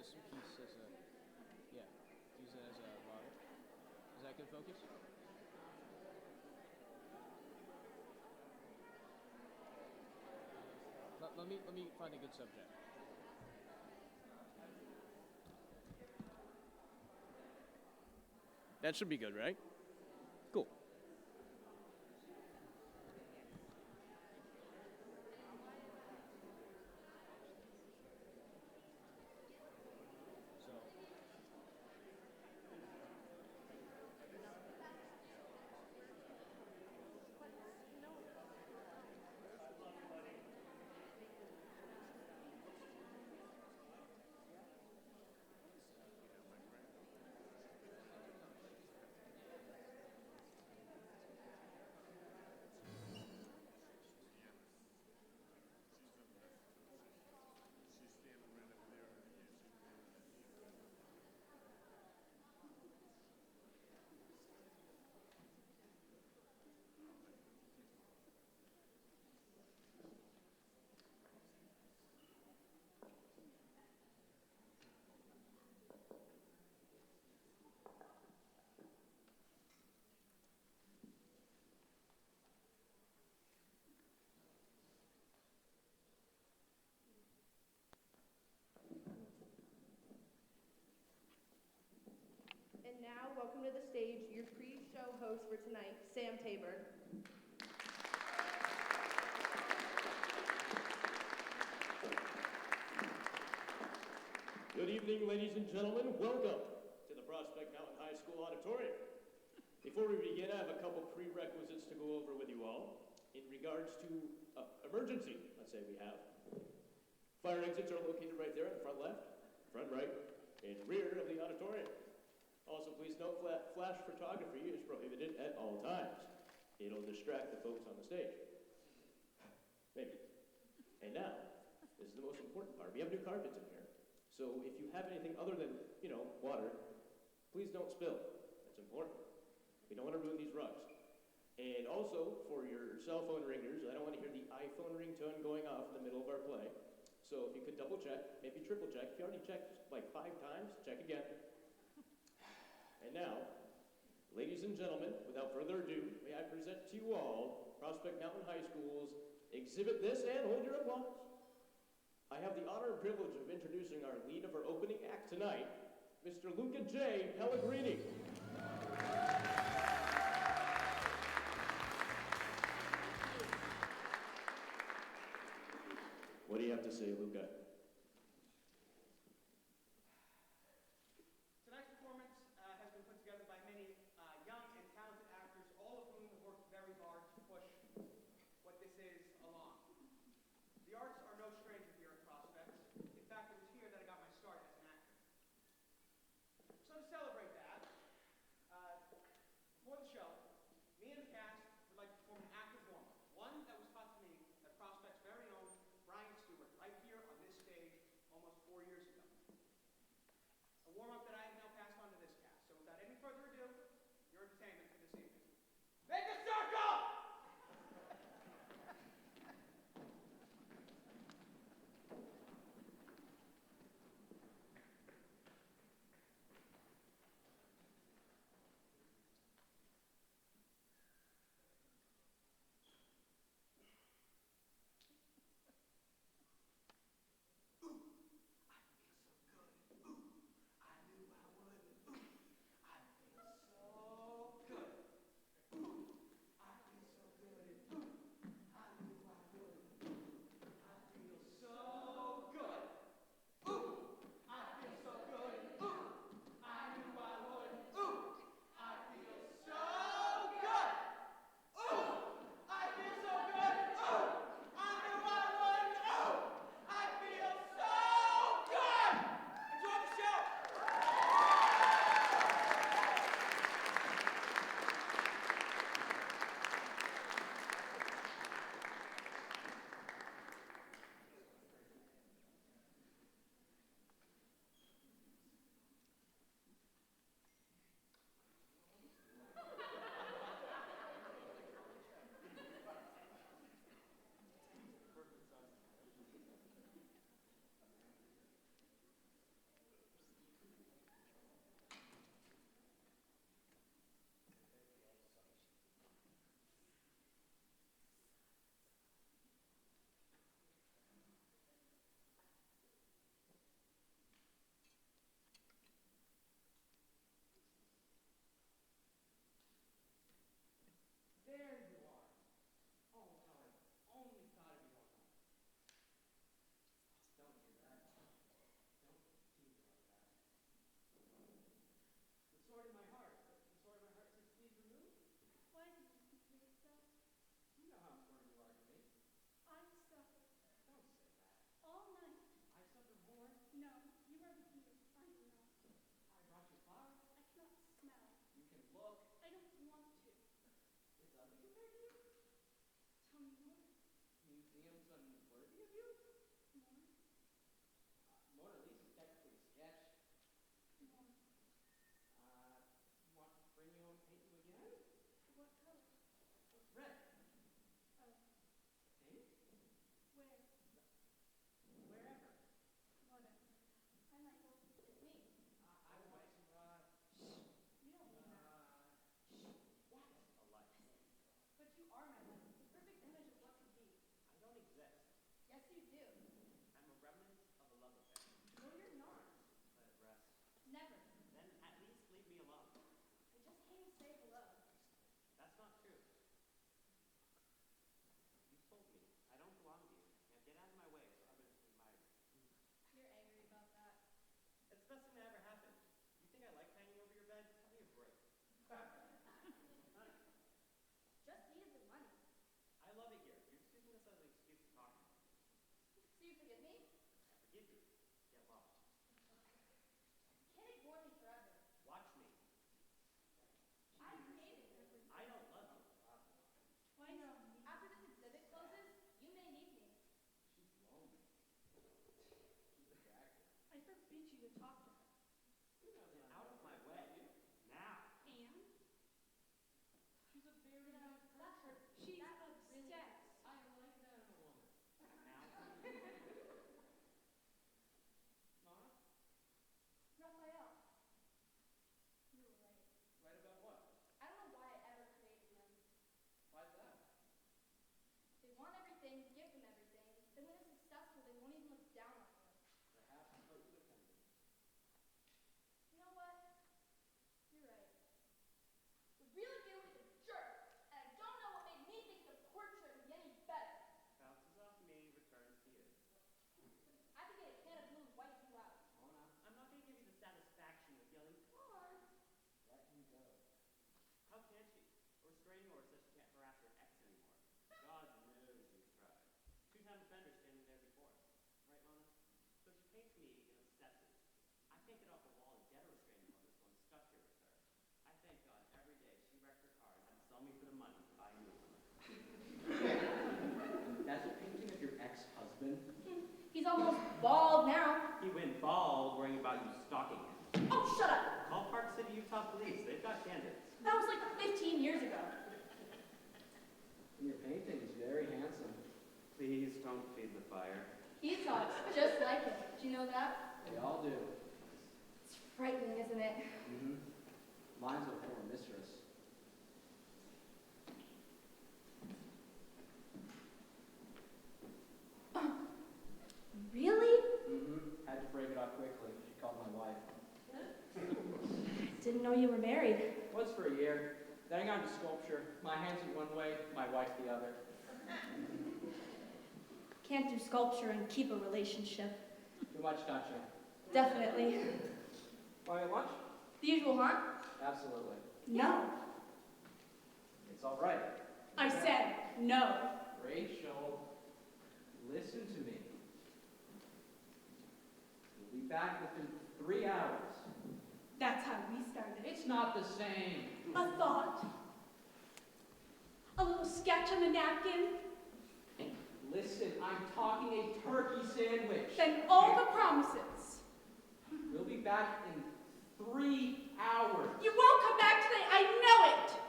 this piece as a, yeah, use it as a model. Is that good focus? Let me find a good subject. That should be good, right? Cool. So, And now, welcome to the stage, your pre-show host for tonight, Sam Tabor. Good evening, ladies and gentlemen. Welcome to the Prospect Mountain High School Auditorium. Before we begin, I have a couple prerequisites to go over with you all. In regards to emergency, let's say we have. Fire exits are located right there in the front left, front right, and rear of the auditorium. Also, please note flash photography is prohibited at all times. It'll distract the folks on the stage. Maybe. And now, this is the most important part. We have new carpets in here. So if you have anything other than, water, please don't spill. That's important. We don't want to ruin these rugs. And also, for your cell phone ringers, I don't want to hear the iPhone ringtone going off in the middle of our play. So if you could double check, maybe triple check. If you already checked like 5 times, check again. And now, ladies and gentlemen, without further ado, may I present to you all Prospect Mountain High School's Exhibit This and hold your applause. I have the honor and privilege of introducing our lead of our opening act tonight, Mr. Luca J. Pellegrini. What do you have to say, Luca? Tonight's performance has been put together by many young and talented actors, all of whom have worked very hard to push what this is along. The arts are no stranger here at Prospect. In fact, it was here that I got my start as an actor. So to celebrate that, before the show, me and the cast would like to perform an act of normal, one that was taught to me by Prospect's very own Brian Stewart, right here on this can't get off the wall to get a restraining order, so I'm stuck here with her. I thank God every day she wrecked her car and had to sell me for the money to buy a new one. That's a painting of your ex-husband? He's almost bald now. He went bald worrying about you stalking him. Oh, shut up. Call Park City, Utah Police. They've got candidates. That was like 15 years ago. And your painting is very handsome. Please don't feed the fire. He talks just like him. Do you know that? They all do. It's frightening, isn't it? Mm-hmm. Mine's a former mistress. Really? Mm-hmm. Had to break it off quickly. She called my wife. Didn't know you were married. Was for a year. Then I got into sculpture. My hands went one way, my wife the other. Can't do sculpture and keep a relationship. Too much touching. Definitely. Want lunch? The usual, huh? Absolutely. No. It's all right. I said no. Rachel, listen to me. We'll be back within 3 hours. That's how we started. It's not the same. A thought. A little sketch on a napkin. Listen, I'm talking a turkey sandwich. Then all the promises. We'll be back in 3 hours. You won't come back today. I know it.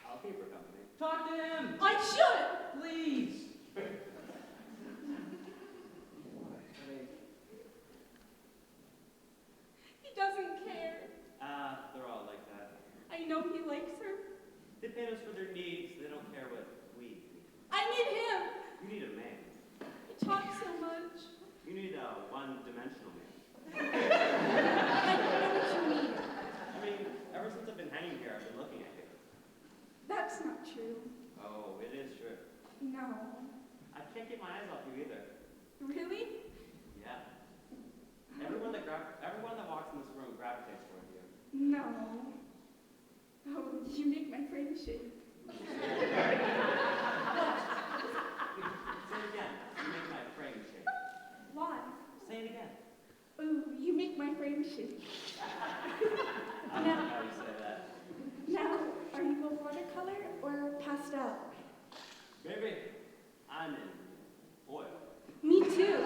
I'll keep her company. Talk to him. I should. Please. He doesn't care. They're all like that. I know he likes her. They pay us for their needs. They don't care what we need. I need him. You need a man. He talks so much. You need a one-dimensional man. I don't know what you mean. I mean, ever since I've been hanging here, I've been looking at you. That's not true. Oh, it is true. No. I can't get my eyes off you either. Really? Yeah. Everyone that walks in this room gravitates toward you. No. Oh, you make my frame shake. Say it again. You make my frame shake. Why? Say it again. Ooh, you make my frame shake. I don't know how you say that. Now, are you a watercolor or pastel? Baby, I'm in oil. Me too.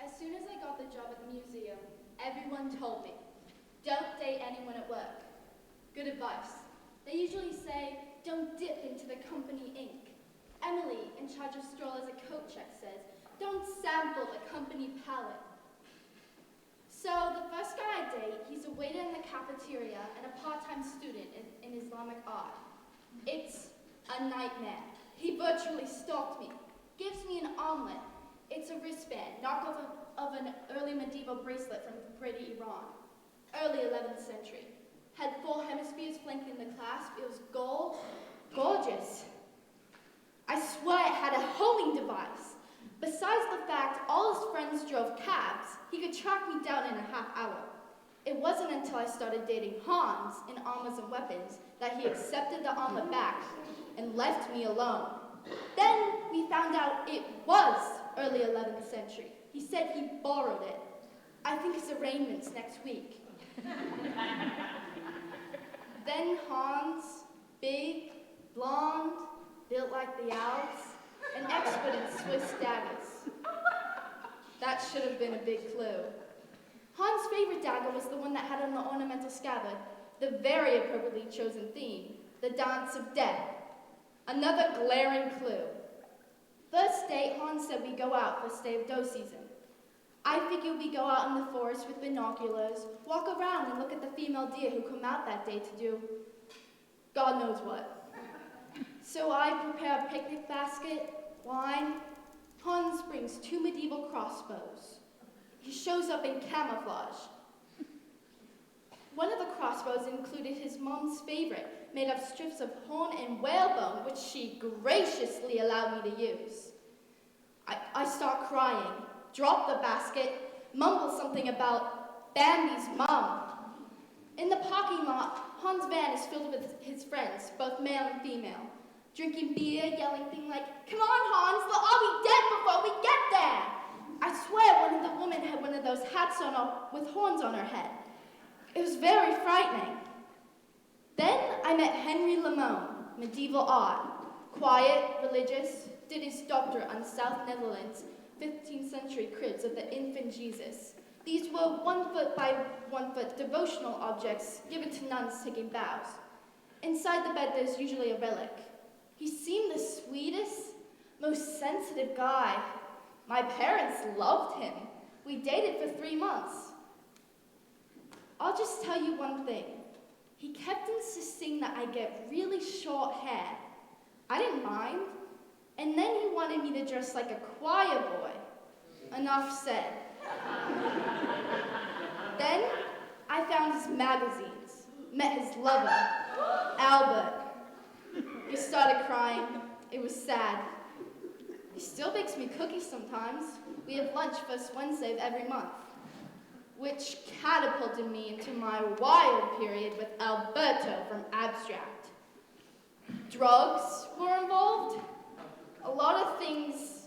As soon as I got the job at the museum, everyone told me, don't date anyone at work. Good advice. They usually say, don't dip into the company ink. Emily, in charge of strollers at coat check, says, don't sample the company palette. So the first guy I date, he's a waiter in the cafeteria and a part-time student in Islamic art. It's a nightmare. He virtually stalked me, gives me an omelet. It's a wristband, knockoff of an early medieval bracelet from Greater Iran, early 11th century. Had 4 hemispheres flanking the clasp. It was gold, gorgeous. I swear it had a homing device. Besides the fact all his friends drove cabs, he could track me down in a half hour. It wasn't until I started dating Hans in Armors and Weapons that he accepted the armor back and left me alone. Then we found out it was early 11th century. He said he borrowed it. I think his arraignment's next week. Then Hans, big, blonde, built like the Alps, an expert in Swiss daggers. That should have been a big clue. Hans' favorite dagger was the one that had on the ornamental scabbard the very appropriately chosen theme, the Dance of Death. Another glaring clue. First date, Hans said we go out for stay of doe season. I figured we go out in the forest with binoculars, walk around and look at the female deer who come out that day to do God knows what. So I prepare a picnic basket, wine. Hans brings 2 medieval crossbows. He shows up in camouflage. One of the crossbows included his mom's favorite, made of strips of horn and whalebone, which she graciously allowed me to use. I start crying, drop the basket, mumble something about Bambi's mom. In the parking lot, Hans' van is filled with his friends, both male and female, drinking beer, yelling things like, "Come on, Hans, they'll all be dead before we get there." I swear one of the women had one of those hats on with horns on her head. It was very frightening. Then I met Henry Lamone, medieval art, quiet, religious, did his doctorate on South Netherlands 15th century cribs of the infant Jesus. These were 1 foot by 1 foot devotional objects given to nuns taking vows. Inside the bed there's usually a relic. He seemed the sweetest, most sensitive guy. My parents loved him. We dated for 3 months. I'll just tell you one thing. He kept insisting that I get really short hair. I didn't mind. And then he wanted me to dress like a choir boy. Enough said. Then I found his magazines, met his lover, Albert. He started crying. It was sad. He still bakes me cookies sometimes. We have lunch first Wednesday of every month, which catapulted me into my wild period with Alberto from Abstract. Drugs were involved. A lot of things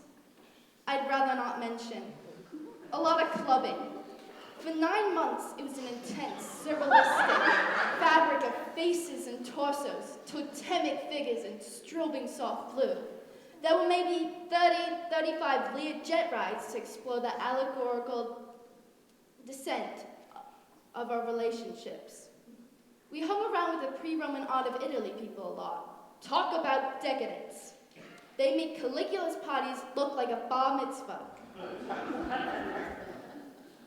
I'd rather not mention. A lot of clubbing. For 9 months, it was an intense, surrealistic fabric of faces and torsos, totemic figures, and strobing soft blue. There were maybe 35 Lear jet rides to explore the allegorical descent of our relationships. We hung around with the pre-Roman art of Italy people a lot. Talk about decadence. They make Caligula's parties look like a bar mitzvah.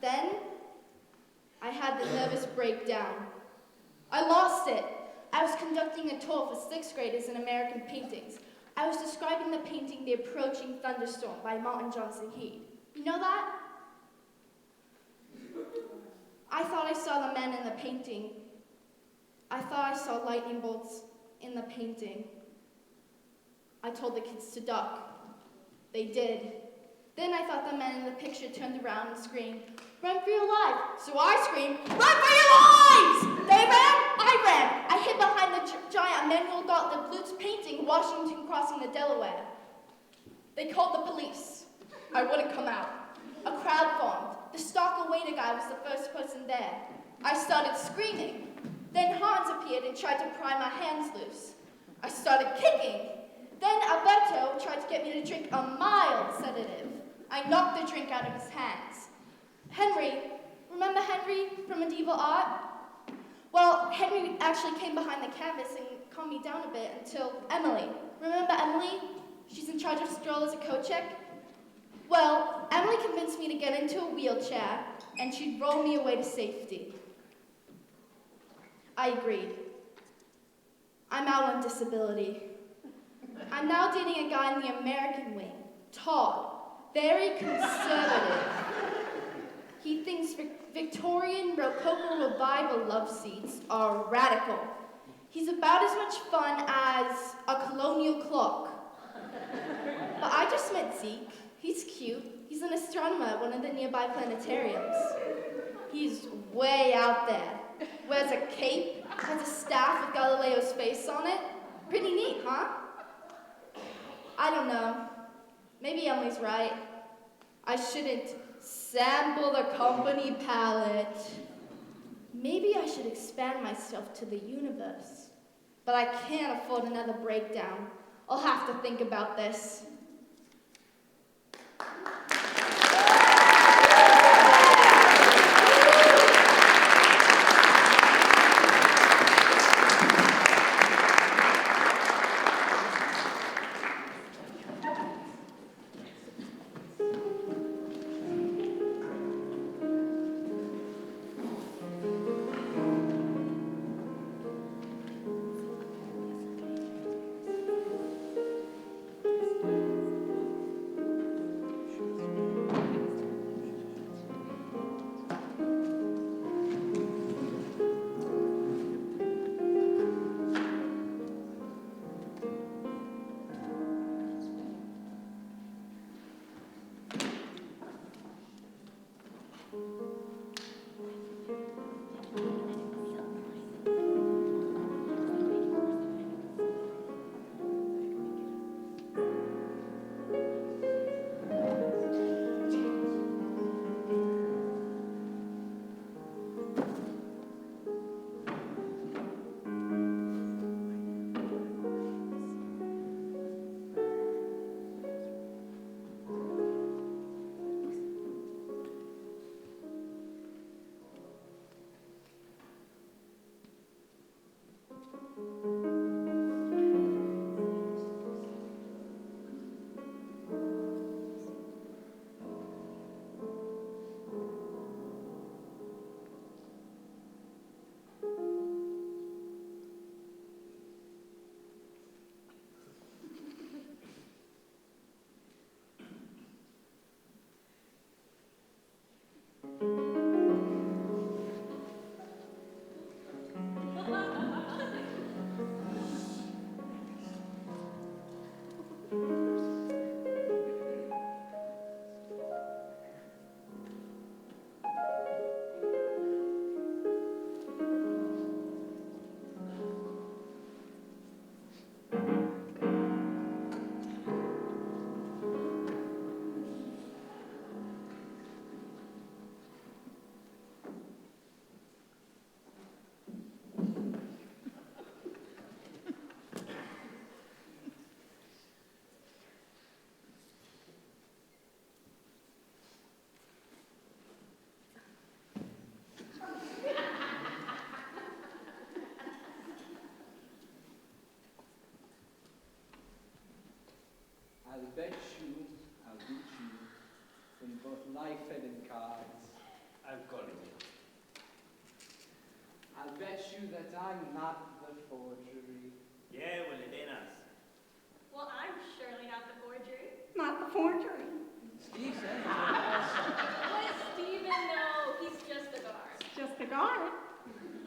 Then, I had the nervous breakdown. I lost it. I was conducting a tour for 6th graders in American paintings. I was describing the painting The Approaching Thunderstorm by Martin Johnson Heade. You know that? I thought I saw the men in the painting. I thought I saw lightning bolts in the painting. I told the kids to duck. They did. Then I thought the men in the picture turned around and screamed, "Run for your life!" So I screamed, "Run for your lives!" They ran, I ran. I hid behind the giant Emmanuel Gottlieb Lutz painting, Washington crossing the Delaware. They called the police. I wouldn't come out. A crowd formed. The stalker waiter guy was the first person there. I started screaming. Then Hans appeared and tried to pry my hands loose. I started kicking. Then Alberto tried to get me to drink a mild sedative. I knocked the drink out of his hands. Henry, remember Henry from medieval art? Well, Henry actually came behind the canvas and calmed me down a bit until Emily. Remember Emily? She's in charge of strollers at Kochek. Well, Emily convinced me to get into a wheelchair and she'd roll me away to safety. I agreed. I'm out on disability. I'm now dating a guy in the American wing, tall, very conservative. He thinks Victorian Rococo Revival love seats are radical. He's about as much fun as a colonial clock. But I just met Zeke. He's cute. He's an astronomer at one of the nearby planetariums. He's way out there. Wears a cape, has a staff with Galileo's face on it. Pretty neat, huh? I don't know. Maybe Emily's right. I shouldn't sample the company palette. Maybe I should expand myself to the universe. But I can't afford another breakdown. I'll have to think about this. I'll beat you in both life and in cards. I'm calling you. I'll bet you that I'm not the forgery. Yeah, well, it ain't us. Well, I'm surely not the forgery. Not the forgery. Steve said it also. What does Steven know? He's just a guard. Just a guard.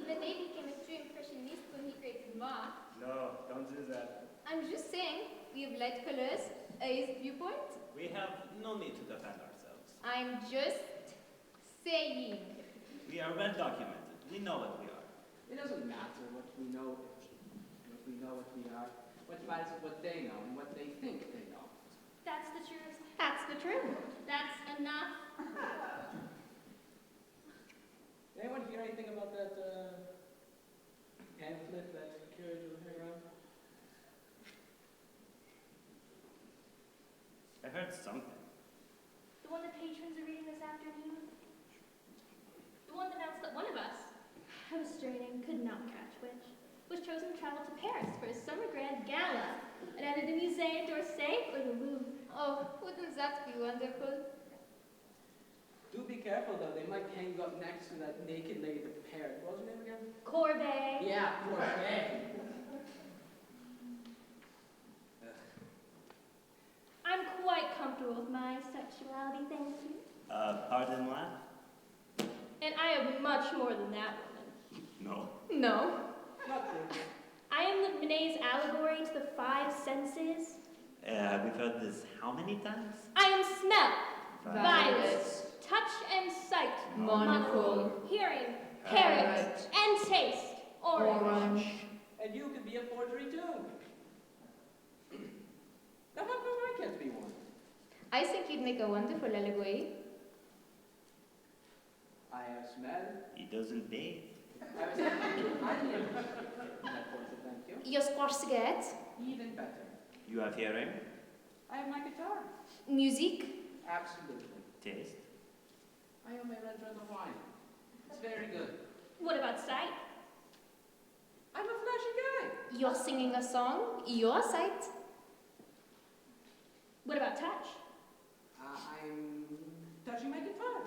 The name became extreme impressionist when he created Mark. No, don't do that. I'm just saying, we have light colors, A's viewpoint. We have no need to defend ourselves. I'm just saying. We are well documented. We know what we are. It doesn't matter what we know what we are. What matters is what they know and what they think they know. That's the truth. That's the truth. That's enough. Did anyone hear anything about that pamphlet that curator was hanging around? I heard something. The one the patrons are reading this afternoon? The one that announced that one of us, I was straining, could not catch which, was chosen to travel to Paris for his summer grand gala at either the Musée d'Orsay or the Louvre. Oh, wouldn't that be wonderful? Do be careful though, they might hang you up next to that naked lady at Paris. What was her name again? Courbet. Yeah, Courbet. I'm quite comfortable with my sexuality, thank you. Pardon moi? And I am much more than that woman. No. No. Not true. I am the Monet's allegory to the five senses. We've heard this how many times? I am smell. Violets. Touch and sight. Monocle. Hearing. Parrot. Parrot. And taste. Orange. And you could be a forgery too. Now, how come I can't be one? I think you'd make a wonderful allegory. I have smell. He doesn't bathe. I was onion. That was a thank you. Your squash cigarette. Even better. You have hearing, I have my guitar. Music. Absolutely. taste. I have my red red wine. It's very good. What about sight? I'm a flashy guy. You're singing a song. Your sight. What about touch? I'm touching my guitar.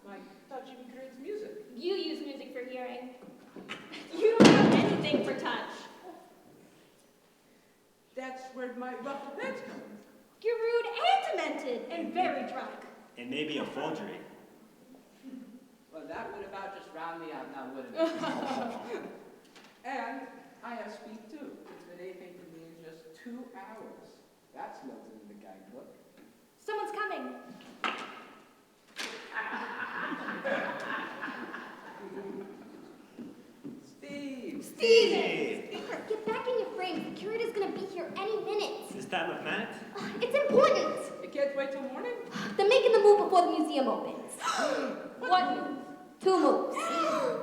My touching creates music. You use music for hearing. You don't have anything for touch. That's where my ruffled pants come in. You're rude and demented and very drunk. And maybe a forgery. Well, that would about just round me out now, wouldn't it? And I have speed too. It's been aping to me in just 2 hours. That's noted in the guidebook. Someone's coming. Steve! Steve! Get back in your frame. The curator's gonna be here any minute. This time of night? It's important. You can't wait till morning? They're making the move before the museum opens. What move? 2 moves.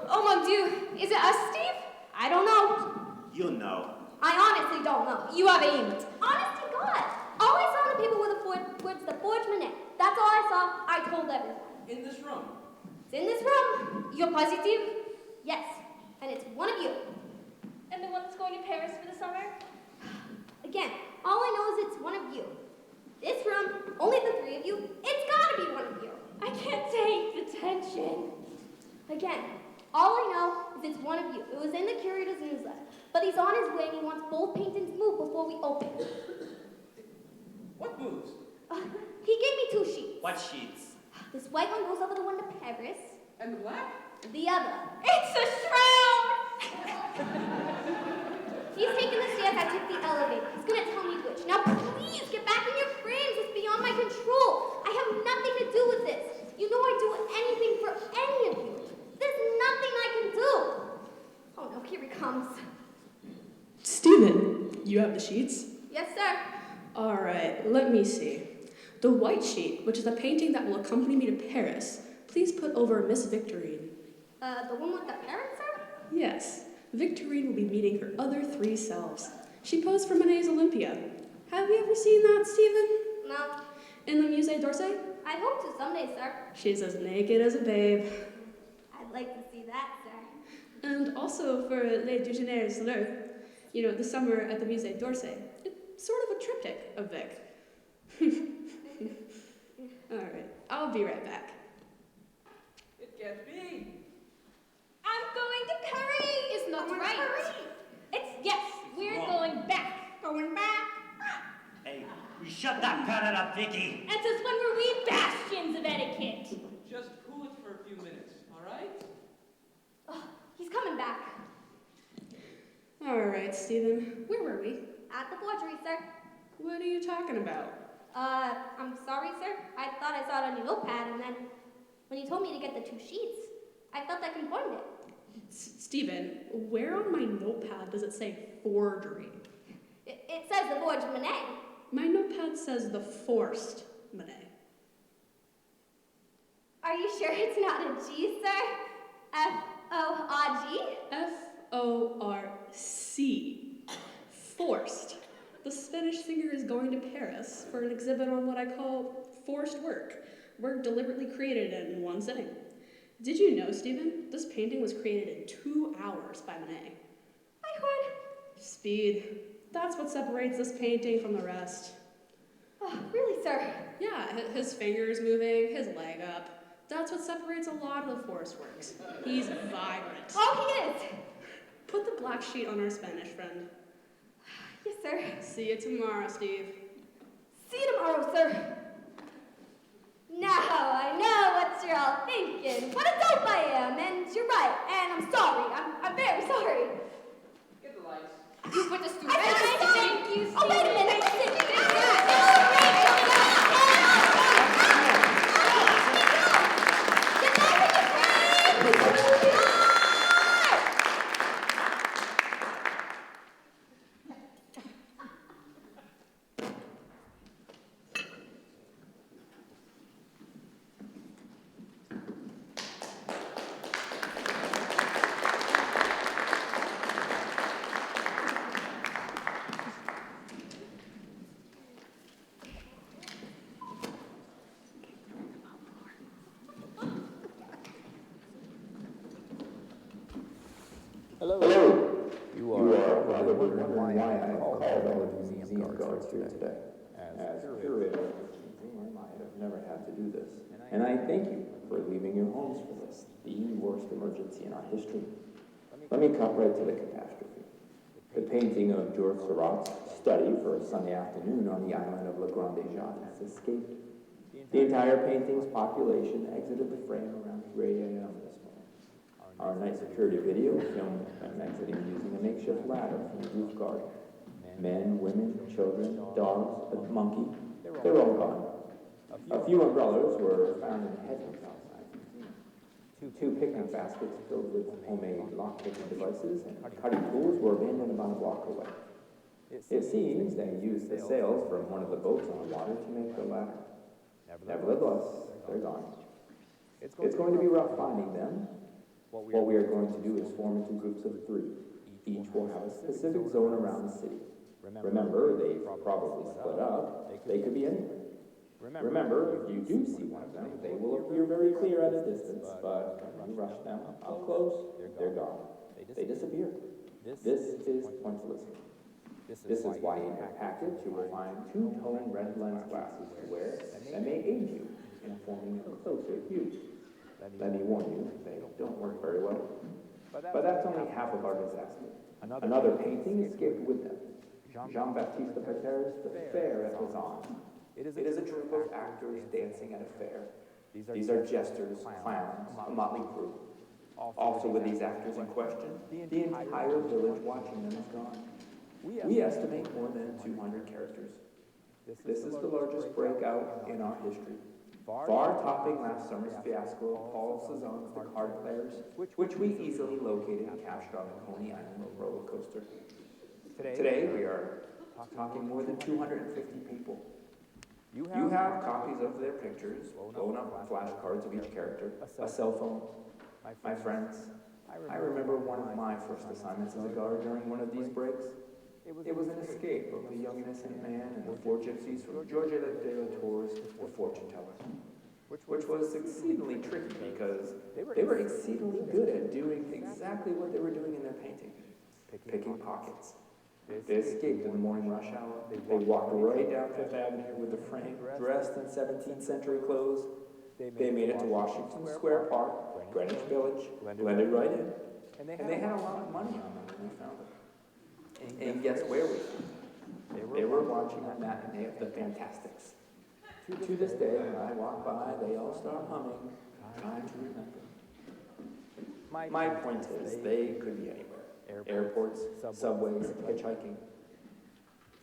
Oh mon Dieu. Is it us, Steve? I don't know. You'll know. I honestly don't know. You have aimed. Honest to God. All I saw on the paper were the words, the Forge Manet. That's all I saw. I told everyone. In this room. It's in this room. You're positive? Yes. And it's one of you. And the one that's going to Paris for the summer? Again, all I know is it's one of you. This room, only the 3 of you. It's gotta be one of you. I can't take the tension. Again, all I know is it's one of you. It was in the curator's newsletter. But he's on his way and he wants both paintings moved before we open. What moves? He gave me 2 sheets. What sheets? This white one goes over the one to Paris. And the black? The other. It's a shroud! He's taking the stairs. I took the elevator. He's gonna tell me which. Now please get back in your frames. It's beyond my control. I have nothing to do with this. You know I'd do anything for any of you. There's nothing I can do. Oh no, here he comes. Stephen, you have the sheets? Yes, sir. All right, let me see. The white sheet, which is a painting that will accompany me to Paris, please put over Miss Victorine. The one with the parents, sir? Yes, Victorine will be meeting her other 3 selves. She posed for Monet's Olympia. Have you ever seen that, Stephen? No. In the Musée d'Orsay? I'd hope to someday, sir. She's as naked as a babe. I'd like to see that, sir. And also for Les Déjeuners Saleux, you know, the summer at the Musée d'Orsay. It's sort of a triptych of Vic. All right, I'll be right back. It can't be. I'm going to Paris! It's not Going to right. Paris. It's yes, we're wrong. going back. Going back. Hey, you shut that parrot up, Vicky! And since when were we bastions of etiquette? Just cool it for a few minutes, all right? Oh, he's coming back. All right, Stephen, where were we? At the forgery, sir. What are you talking about? I'm sorry, sir. I thought I saw it on your notepad, and then when you told me to get the 2 sheets, I felt I confirmed it. Stephen, where on my notepad does it say forgery? It says the Forge Manet. My notepad says the forced Monet. Are you sure it's not a G, sir? F-O-R-G? F-O-R-C. Forced. The Spanish singer is going to Paris for an exhibit on what I call forced work deliberately created in one sitting. Did you know, Stephen, this painting was created in 2 hours by Monet? I heard. Speed. That's what separates this painting from the rest. Oh, really, sir? Yeah, his fingers moving, his leg up. That's what separates a lot of the forest works. He's vibrant. Oh, he is. Put the black sheet on our Spanish friend. Yes, sir. See you tomorrow, Steve. See you tomorrow, sir. Now I know what you're all thinking. What a dope I am, and you're right. And I'm sorry. I'm very sorry. Get the lights. You put us through I said I'm sorry. Thank you, Oh, wait a minute. Listen. Hello. You are probably wondering why I called all of the museum guards here today. As curator of this museum, I have never had to do this. And I thank you for leaving your homes for this, the worst emergency in our history. Let me cut right to the catastrophe. The painting of George Seurat's study for a sunny afternoon on the island of La Grande Jatte has escaped. The entire painting's population exited the frame around 3 a.m. this morning. Our night security video filmed them exiting using a makeshift ladder from the roof garden. Men, women, children, dogs, a monkey, they're all gone. A few umbrellas were found in the hedges outside the museum. Two picnic baskets filled with homemade lock-picking devices and cutting tools were abandoned about a block away. It seems they used the sails from one of the boats on the water to make the ladder. Nevertheless, they're gone. It's going to be rough finding them. What we are going to do is form into groups of 3. Each will have a specific zone around the city. Remember, they've probably split up. They could be anywhere. Remember, if you do see one of them, they will appear very clear at a distance, but when you rush them up close, they're gone. They disappear. This is pointillism. This is why in your package you will find 2-tone red lens glasses to wear that may aid you in forming a closer view. Let me warn you, they don't work very well. But that's only half of our disaster. Another painting escaped with them. Jean-Baptiste Pater's The Fair at Lausanne. It is a troupe of actors dancing at a fair. These are jesters, clowns, a motley crew. Also with these actors in question, the entire village watching them is gone. We estimate more than 200 characters. This is the largest breakout in our history, far topping last summer's fiasco of Paul Cézanne's The Card Players, which we easily located and captured on the Coney Island roller coaster. Today we are talking more than 250 people. You have copies of their pictures, blown up flashcards of each character, a cell phone. My friends, I remember one of my first assignments as a guard during one of these breaks. It was an escape of the young innocent man and the 4 gypsies from Georges de la Tour's The Fortune Teller, which was exceedingly tricky because they were exceedingly good at doing exactly what they were doing in their painting, picking pockets. They escaped in the morning rush hour. They walked right down Fifth Avenue with the frame, dressed in 17th century clothes. They made it to Washington Square Park, Greenwich Village, blended right in. And they had a lot of money on them when we found them. And guess where we found them? They were watching a matinee of The Fantastics. To this day, when I walk by, they all start humming, trying to remember. My point is, they could be anywhere. Airports, subways, hitchhiking.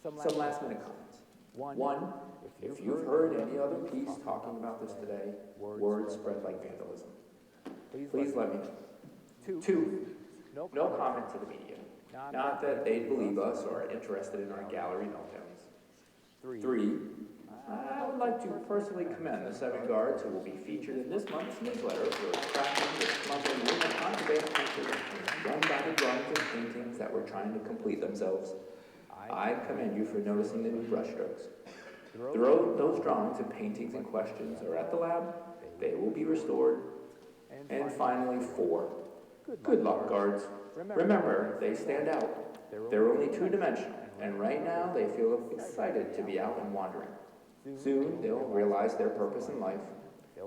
Some last-minute comments. One, if you've heard any other piece talking about this today, word spread like vandalism. Please let me know. 2, no comment to the media. Not that they'd believe us or are interested in our gallery meltdowns. 3, I would like to personally commend the 7 guards who will be featured in this month's newsletter for crafting this monthly Women Contraband Picture run by the drawings and paintings that were trying to complete themselves. I commend you for noticing the new brushstrokes. Those drawings and paintings and questions are at the lab. They will be restored. And finally, 4. Good luck, guards. Remember, they stand out. They're only 2-dimensional, and right now they feel excited to be out and wandering. Soon, they'll realize their purpose in life.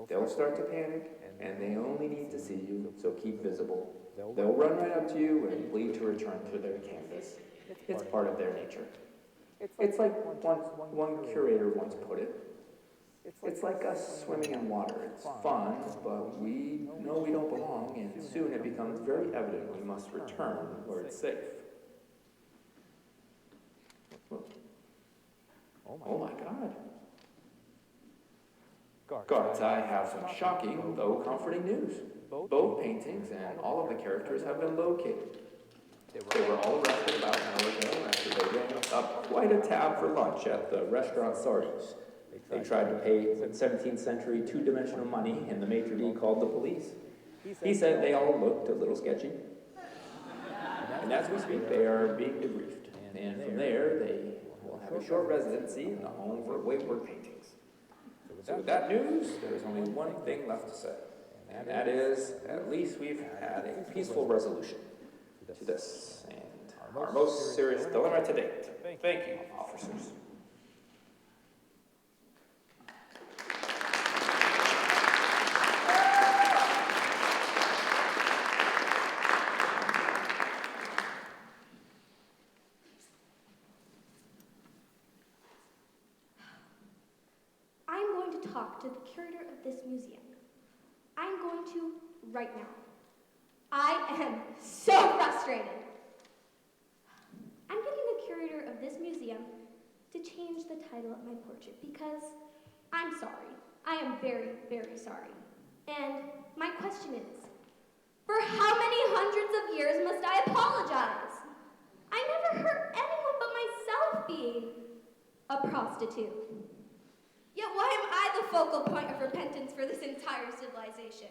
They'll start to panic, and they only need to see you, so keep visible. They'll run right up to you and plead to return to their canvas. It's part of their nature. It's like one curator once put it. It's like us swimming in water. It's fun, but we know we don't belong, and soon it becomes very evident we must return where it's safe. Oh my God. Guards, I have some shocking, though comforting news. Both paintings and all of the characters have been located. They were all arrested about an hour ago after they ran up quite a tab for lunch at the restaurant Sardis. They tried to pay 17th century 2-dimensional money, and the maitre d' called the police. He said they all looked a little sketchy. And as we speak, they are being debriefed. And from there, they will have a short residency in the home for wayward paintings. So with that news, there is only one thing left to say. And that is, at least we've had a peaceful resolution to this and our most serious dilemma to date. Thank you, officers. I'm going to talk to the curator of this museum. I'm going to right now. I am so frustrated. I'm getting the curator of this museum to change the title of my portrait because I'm sorry. I am very, very sorry. And my question is, for how many hundreds of years must I apologize? I never hurt anyone but myself being a prostitute. Yet why am I the focal point of repentance for this entire civilization?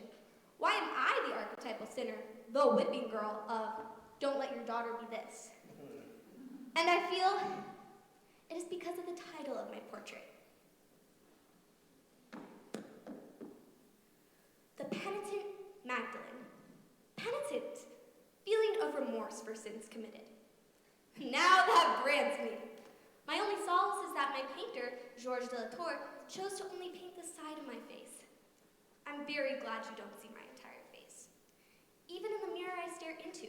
Why am I the archetypal sinner, the whipping girl of don't let your daughter be this? And I feel it is because of the title of my portrait. The Penitent Magdalene. Penitent, feeling of remorse for sins committed. Now that brands me. My only solace is that my painter, Georges de la Tour, chose to only paint the side of my face. I'm very glad you don't see my entire face. Even in the mirror I stare into,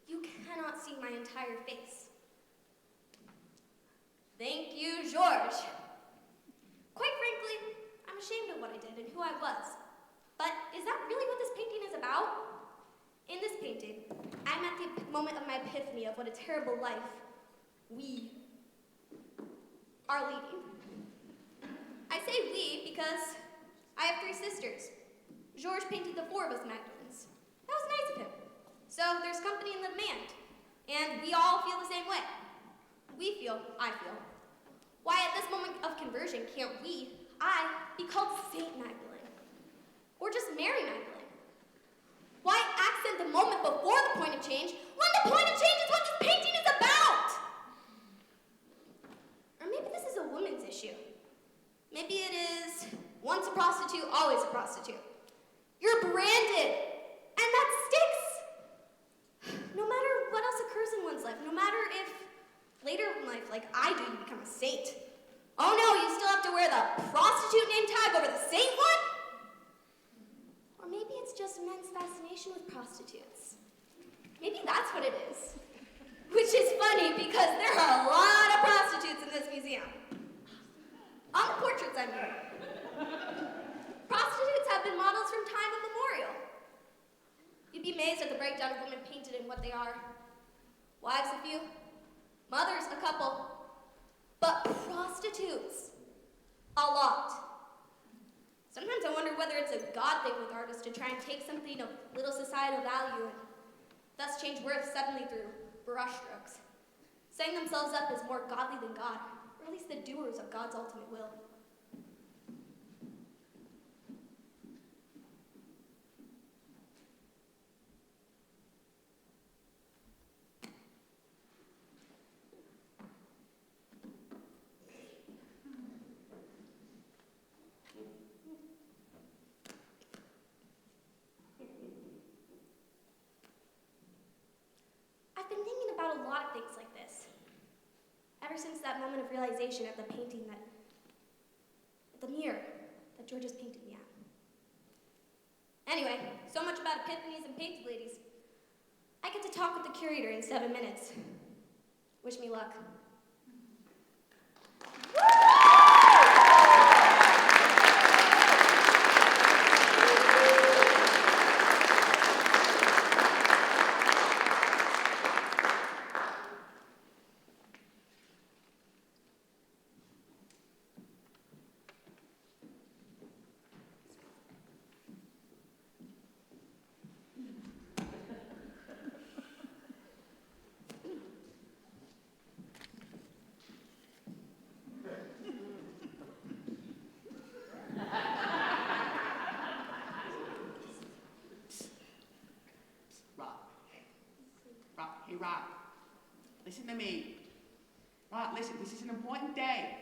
you cannot see my entire face. Thank you, Georges. Quite frankly, I'm ashamed of what I did and who I was. But is that really what this painting is about? In this painting, I'm at the moment of my epiphany of what a terrible life we are leading. I say we because I have 3 sisters. Georges painted the 4 of us Magdalens. That was nice of him. So there's company in the demand. And we all feel the same way. I feel. Why at this moment of conversion can't I, be called Saint Magdalene? Or just Mary Magdalene? Why accent the moment before the point of change when the point of change is what this painting is about? Or maybe this is a woman's issue. Maybe it is once a prostitute, always a prostitute. You're branded, and that sticks. No matter what else occurs in one's life, no matter if later in life, like I do, you become a saint. Oh no, you still have to wear the prostitute name tag over the saint one? Or maybe it's just men's fascination with prostitutes. Maybe that's what it is. Which is funny because there are a lot of prostitutes in this museum. On the portraits, I mean. Prostitutes have been models from time immemorial. You'd be amazed at the breakdown of women painted in what they are. Wives, a few. Mothers, a couple. But prostitutes, a lot. Sometimes I wonder whether it's a God thing with artists to try and take something of little societal value and thus change worth suddenly through brushstrokes, setting themselves up as more godly than God, or at least the doers of God's ultimate will. I've been thinking about a lot of things like this. Ever since that moment of realization of the painting the mirror that Georges painted me at. Anyway, so much about epiphanies and painted ladies. I get to talk with the curator in 7 minutes. Wish me luck. Hey, Rob, listen to me. Rob, listen, this is an important day.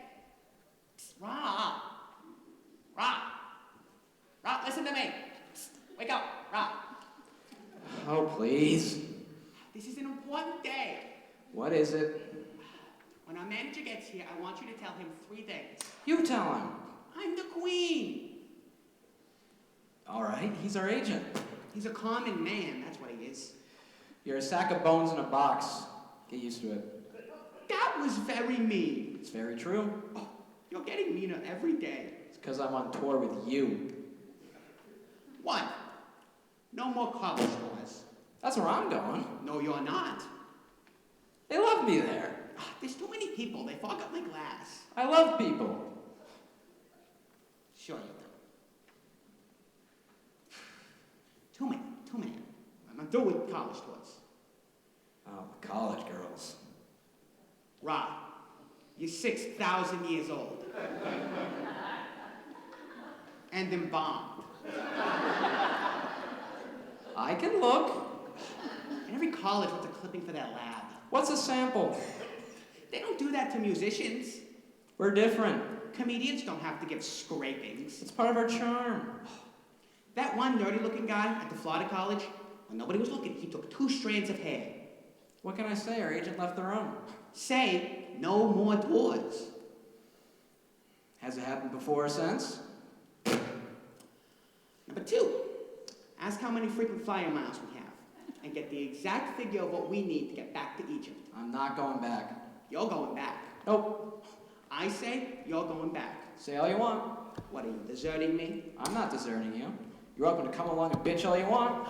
Rob, listen to me. Wake up, Rob. Oh, please. This is an important day. What is it? When our manager gets here, I want you to tell him 3 things. You tell him. I'm the queen. All right, he's our agent. He's a common man, that's what he is. You're a sack of bones in a box. Get used to it. That was very mean. It's very true. Oh, you're getting meaner every day. It's because I'm on tour with you. What? No more college tours. That's where I'm going. No, you're not. They love me there. There's too many people. They fog up my glass. I love people. Sure you do. Too many. I'm through with college tours. Oh, the college girls. Rob, you're 6,000 years old. And embalmed. I can look. And every college wants a clipping for their lab. What's a sample? They don't do that to musicians. We're different. Comedians don't have to give scrapings. It's part of our charm. That one nerdy-looking guy at the Florida College, when nobody was looking, he took 2 strands of hair. What can I say? Our agent left the room. Say, no more tours. Has it happened before or since? Number 2, ask how many frequent flyer miles we have, and get the exact figure of what we need to get back to Egypt. I'm not going back. You're going back. Nope. I say, you're going back. Say all you want. What, are you deserting me? I'm not deserting you. You're welcome to come along and bitch all you want.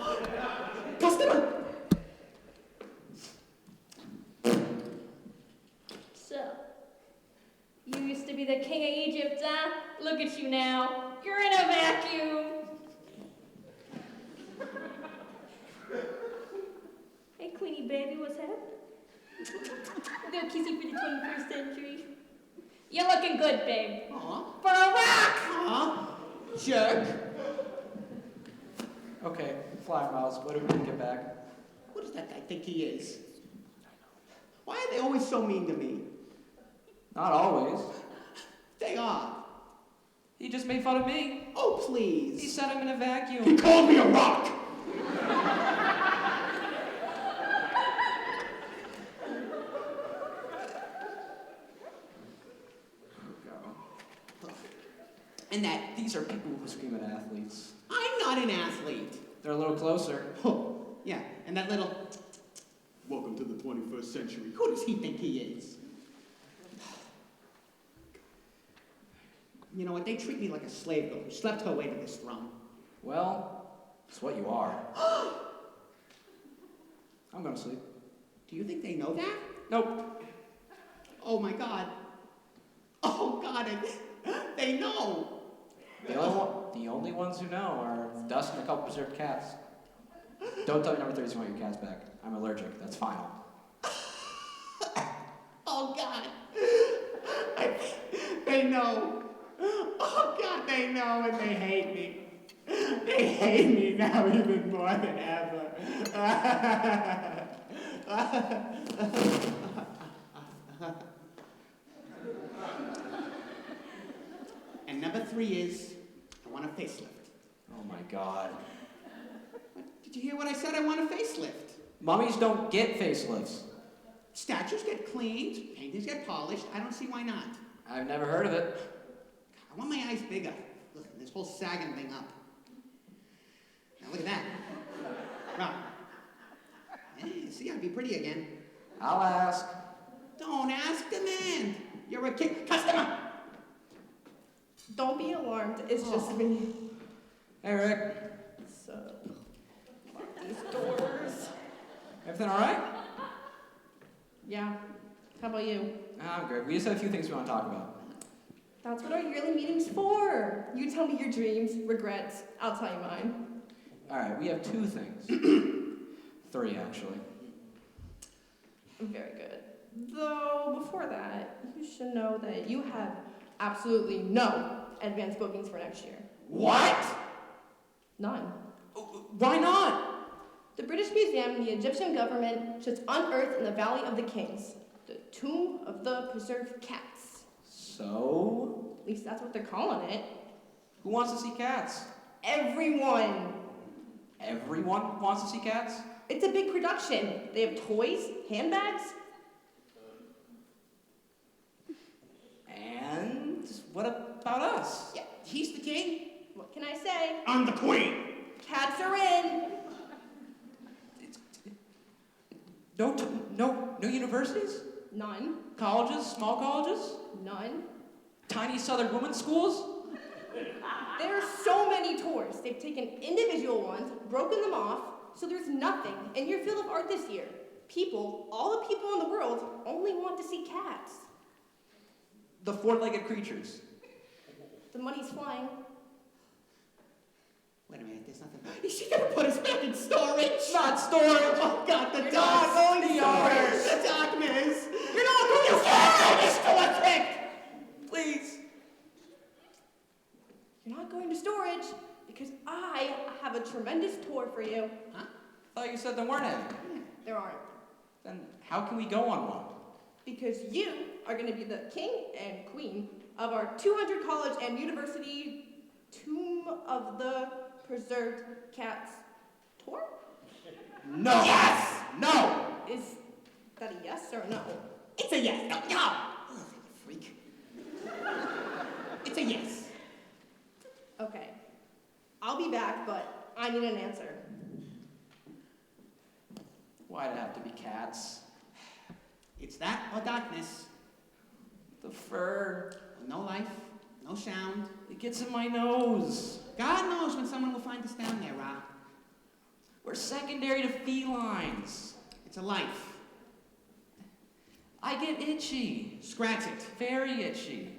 Customer! So, you used to be the king of Egypt, huh? Look at you now. You're in a vacuum. Hey, Queenie baby, what's happening? We'll go kissy for the 21st century. You're looking good, babe. Aw. For a rock! Aw. Jerk. Okay, flyer miles. What do we need to get back? What does that guy think he is? Why are they always so mean to me? Not always. They are. He just made fun of me. Oh, please. He said I'm in a vacuum. He called me a rock! And that, These are people who scream at athletes. I'm not an athlete. They're a little closer. Oh, yeah, and that little, welcome to the 21st century. Who does he think he is? You know what, they treat me like a slave girl who slept her way to this throne. Well, it's what you are. I'm going to sleep. Do you think they know that? Nope. Oh my God. Oh God, they know. The only ones who know are Dust and a couple preserved cats. Don't tell me number 30 you want your cats back. I'm allergic. That's final. Oh God. They know. Oh God, they know and they hate me. They hate me now even more than ever. And number 3 is, I want a facelift. Oh my God. Did you hear what I said? I want a facelift. Mummies don't get facelifts. Statues get cleaned, paintings get polished. I don't see why not. I've never heard of it. I want my eyes bigger. Listen, this whole sagging thing up. Now look at that. Rob. Hey, see, I'd be pretty again. I'll ask. Don't ask, demand. You're a king. Customer! Don't be alarmed, it's just me. Hey, Rick. So, lock these doors. Everything all right? Yeah. How about you? I'm good. We just have a few things we want to talk about. That's what our yearly meeting's for. You tell me your dreams, regrets, I'll tell you mine. All right, we have 2 things. 3, actually. Very good. Though, before that, you should know that you have absolutely no advanced bookings for next year. What? None. Why not? The British Museum and the Egyptian government just unearthed in the Valley of the Kings the tomb of the preserved cats. So? At least that's what they're calling it. Who wants to see cats? Everyone. Everyone wants to see cats? It's a big production. They have toys, handbags. And what about us? Yeah. He's the king. What can I say? I'm the queen. Cats are in. No universities? None. Colleges? Small colleges? None. Tiny Southern women's schools? There are so many tours. They've taken individual ones, broken them off, so there's nothing in your field of art this year. People, all the people in the world, only want to see cats. The four-legged creatures. The money's flying. Wait a minute, there's nothing. Is she gonna put us back in storage? Not storage! Oh God, the You're dust! not going to the storage. odors, the darkness! You're not going to storage! To a trick! Please. You're not going to storage because I have a tremendous tour for you. Huh? I thought you said there weren't any. There aren't. Then how can we go on one? Because you are going to be the king and queen of our 200 college and university Tomb of the Preserved Cats tour? No! Yes! No! Is that a yes or a no? It's a yes! No! No! Oh, freak. It's a yes. Okay. I'll be back, but I need an answer. Why'd it have to be cats? It's that or darkness. The fur. No life, no sound. It gets in my nose. God knows when someone will find us down there, Rob. We're secondary to felines. It's a life. I get itchy. Scratch it. Very itchy.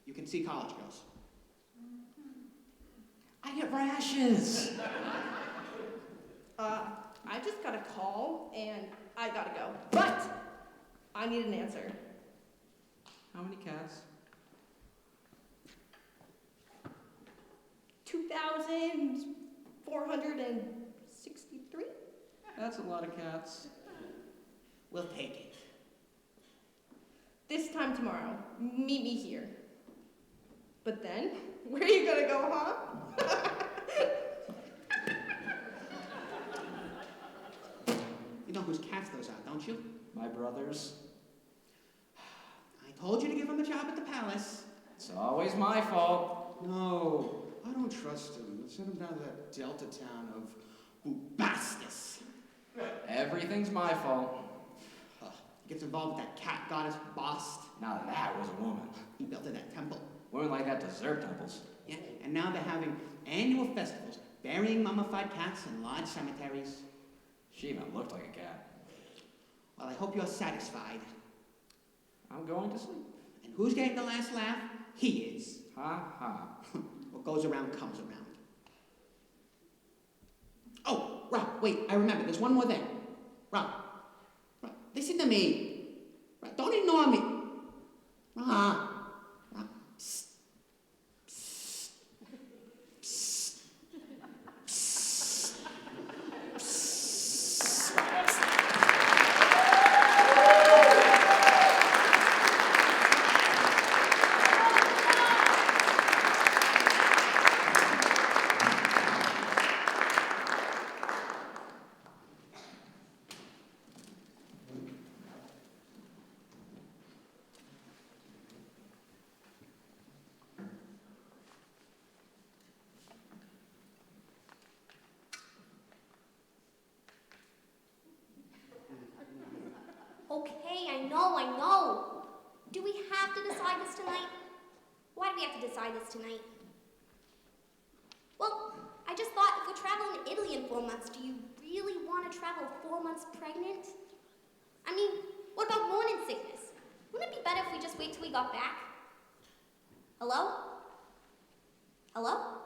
You can see college girls. I get rashes. I just got a call and I gotta go. But I need an answer. How many cats? 2,463? That's a lot of cats. We'll take it. This time tomorrow, meet me here. But then, where are you gonna go, huh? You know whose cats those are, don't you? My brothers. I told you to give him a job at the palace. It's always my fault. No, I don't trust him. Let's send him down to that delta town of Bubastis. Everything's my fault. He gets involved with that cat goddess Bast. Now that was a woman. He built her that temple. Women like that deserve temples. Yeah, and now they're having annual festivals, burying mummified cats in large cemeteries. She even looked like a cat. Well, I hope you're satisfied. I'm going to sleep. And who's getting the last laugh? He is. Ha ha. What goes around comes around. Oh, Rob, wait, I remember. There's one more thing. Rob, listen to me. Rob, don't ignore me. Rob, psst. Psst. Psst. Psst. Psst. Okay, I know. Do we have to decide this tonight? Why do we have to decide this tonight? Well, I just thought if we're traveling to Italy in 4 months, do you really want to travel 4 months pregnant? I mean, what about morning sickness? Wouldn't it be better if we just wait till we got back? Hello? Hello?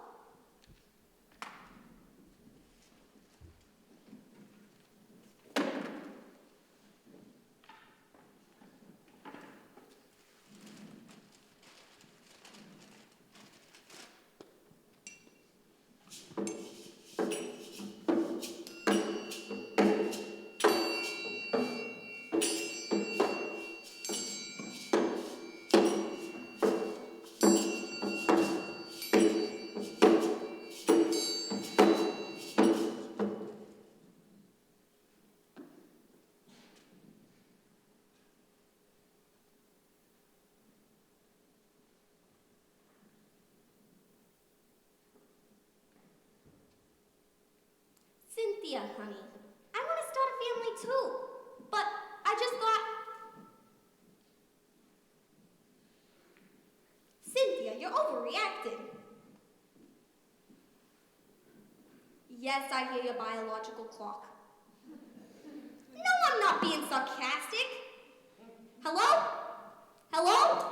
Cynthia, honey. I want to start a family too. But I just thought... Cynthia, you're overreacting. Yes, I hear your biological clock. No, I'm not being sarcastic. Hello? Hello?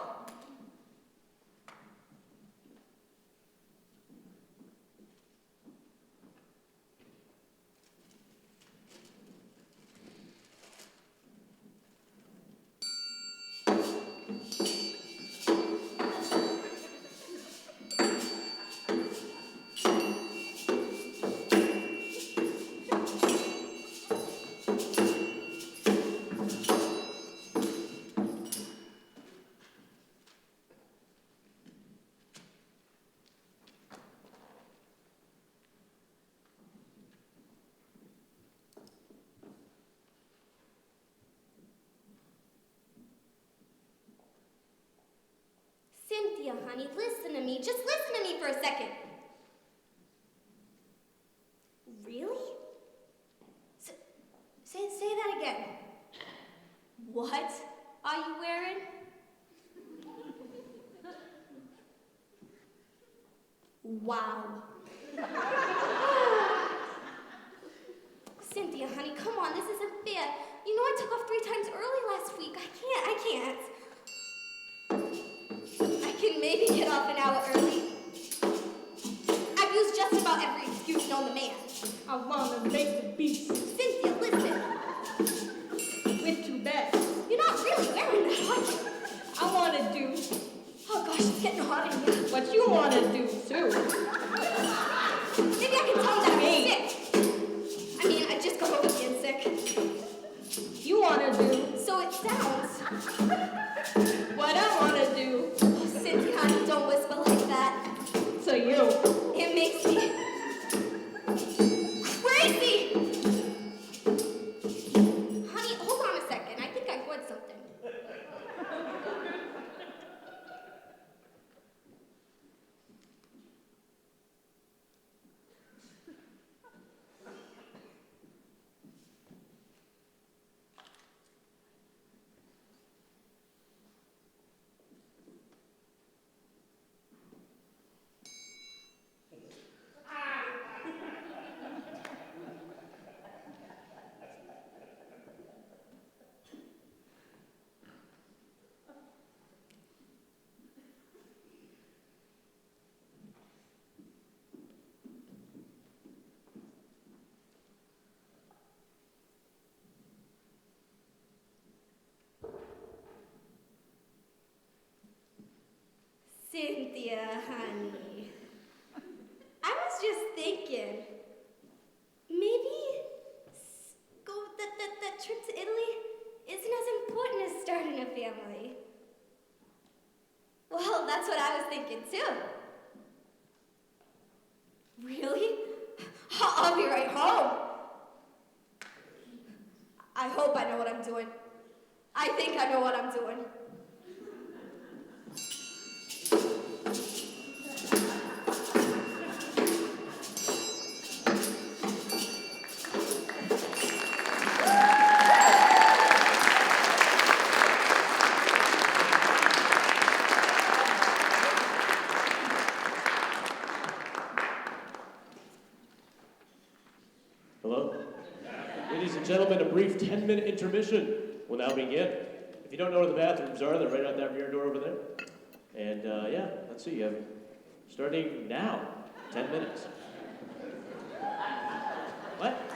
Cynthia, honey, listen to me. Just listen to me for a second. Really? Say that again. What are you wearing? Wow. Cynthia, honey, come on, this isn't fair. You know I took off 3 times early last week. I can't. I can maybe get off an hour early. I've used just about every excuse known to man. I wanna make the beats Cynthia, listen. with 2 beds. You're not really wearing that, are you? I wanna do Oh gosh, it's getting hot in here. what you wanna do too. Maybe I can tell them that I'm sick. I mean, I just got over being sick. You wanna do So it sounds. what I wanna do Oh, Cynthia, honey, don't whisper like that. to you. It makes me crazy. Honey, hold on a second. I think I heard something. Cynthia, honey. I was just thinking, maybe that trip to Italy isn't as important as starting a family. Well, that's what I was thinking too. Really? I'll be right home. I hope I know what I'm doing. I think I know what I'm doing. Hello? Ladies and gentlemen, a brief 10-minute intermission will now begin. If you don't know where the bathrooms are, they're right out that rear door over there. And yeah, let's see, starting now, 10 minutes. What?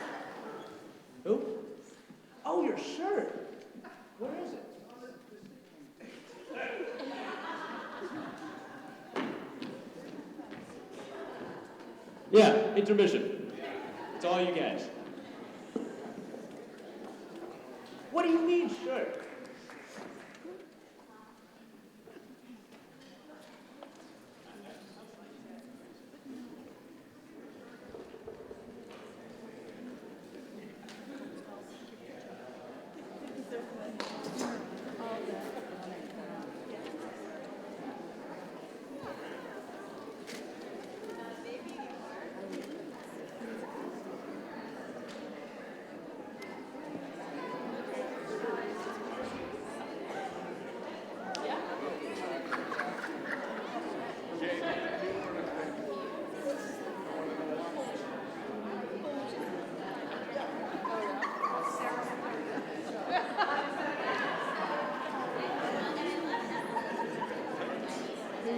Who? Oh, your shirt. Where is it? Yeah, intermission. It's all you guys. What do you mean, shirt?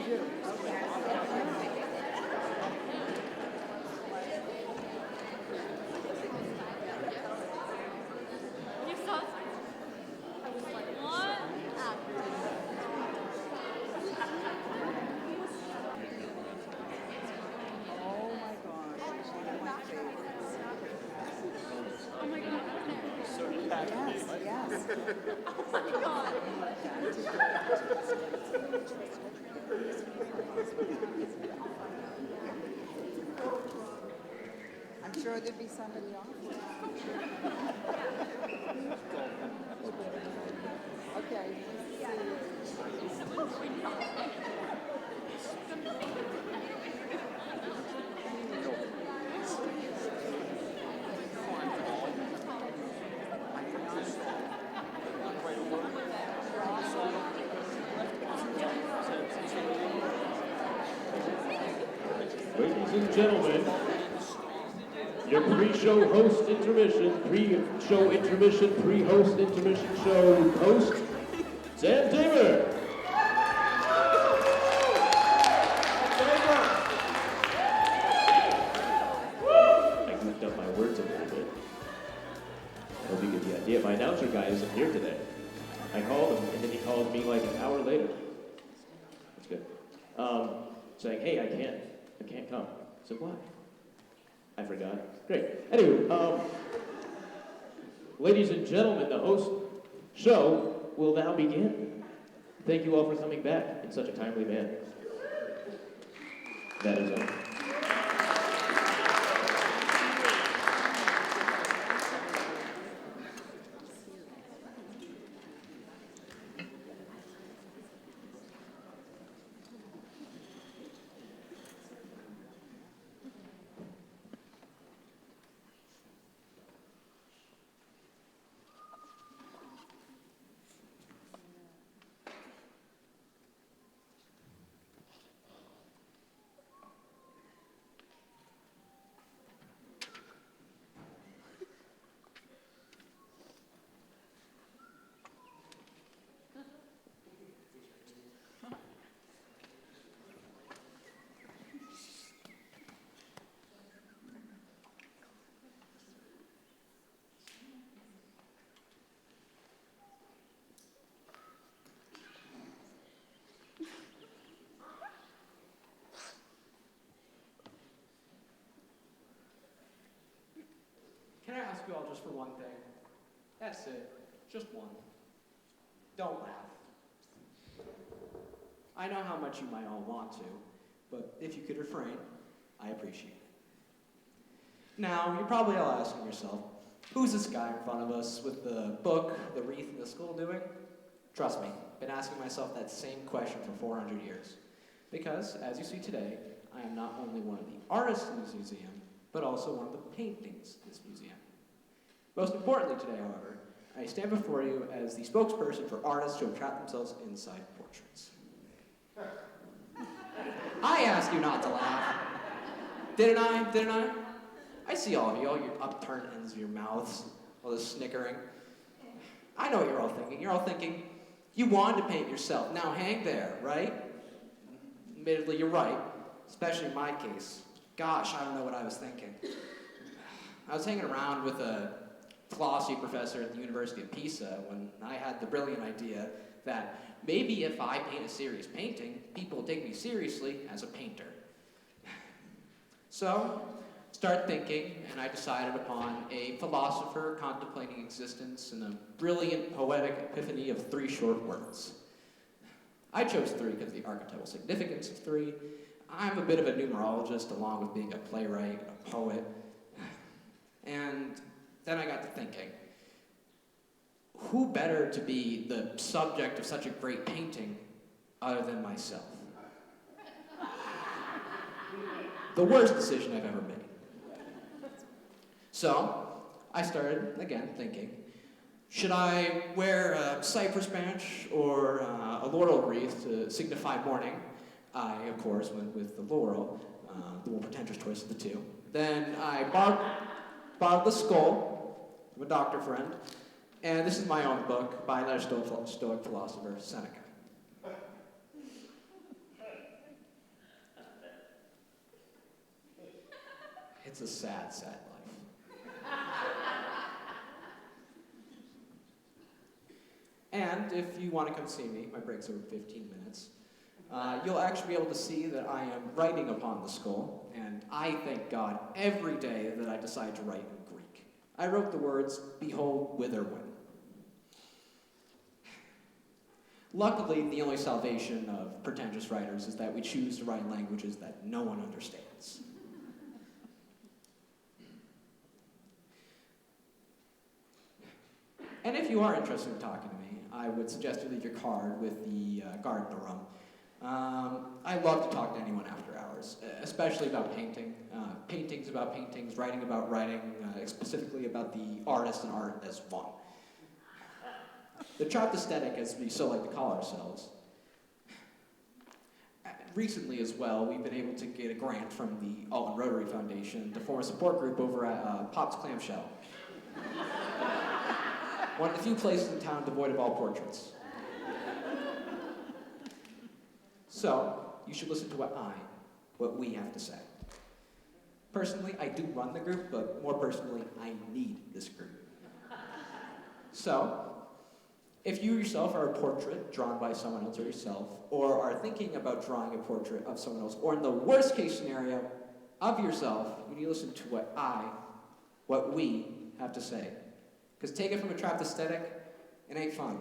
I'm sure there'd be somebody on. Okay. Ladies and gentlemen, your pre-show host intermission, pre-show intermission, pre-host intermission show host, Sam Tamer. I goofed up my words a little bit. I hope you get the idea. My announcer guy isn't here today. I called him, and then he called me like an hour later. That's good. Saying, hey, I can't come. I said, why? I forgot. Great. Anyway, ladies and gentlemen, the host show will now begin. Thank you all for coming back in such a timely manner. That is all. Can I ask you all just for one thing? That's it. Just one. Don't laugh. I know how much you might all want to, but if you could refrain, I appreciate it. Now, you're probably all asking yourself, who's this guy in front of us with the book, the wreath, and the skull doing? Trust me, been asking myself that same question for 400 years. Because, as you see today, I am not only one of the artists in this museum, but also one of the paintings in this museum. Most importantly today, however, I stand before you as the spokesperson for artists who have trapped themselves inside portraits. I asked you not to laugh. Didn't I? Didn't I? I see all of you, all your upturned ends of your mouths, all this snickering. I know what you're all thinking. You're all thinking, you wanted to paint yourself, now hang there, right? Admittedly, you're right, especially in my case. Gosh, I don't know what I was thinking. I was hanging around with a philosophy professor at the University of Pisa when I had the brilliant idea that maybe if I paint a serious painting, people will take me seriously as a painter. So, start thinking, and I decided upon a philosopher contemplating existence and a brilliant poetic epiphany of 3 short words. I chose 3 because of the archetypal significance of 3. I'm a bit of a numerologist along with being a playwright, a poet. And then I got to thinking, who better to be the subject of such a great painting other than myself? The worst decision I've ever made. So, I started, again, thinking, should I wear a cypress branch or a laurel wreath to signify mourning? I, of course, went with the laurel, the more pretentious choice of the 2. Then I borrowed the skull from a doctor friend, and this is my own book by another Stoic philosopher, Seneca. It's a sad, sad life. And if you want to come see me, my break's over 15 minutes, you'll actually be able to see that I am writing upon the skull, and I thank God every day that I decide to write in Greek. I wrote the words, "Behold, whither went." Luckily, the only salvation of pretentious writers is that we choose to write in languages that no one understands. And if you are interested in talking to me, I would suggest you leave your card with the guard in the room. I love to talk to anyone after hours, especially about painting. Paintings about paintings, writing about writing, specifically about the artist and art as one. The chopped aesthetic, as we so like to call ourselves. Recently as well, we've been able to get a grant from the Alton Rotary Foundation to form a support group over at Pop's Clamshell. One of the few places in town devoid of all portraits. So, you should listen to what we have to say. Personally, I do run the group, but more personally, I need this group. So, if you yourself are a portrait drawn by someone else or yourself, or are thinking about drawing a portrait of someone else, or in the worst case scenario, of yourself, you need to listen to what we have to say. Because take it from a trapped aesthetic, it ain't fun.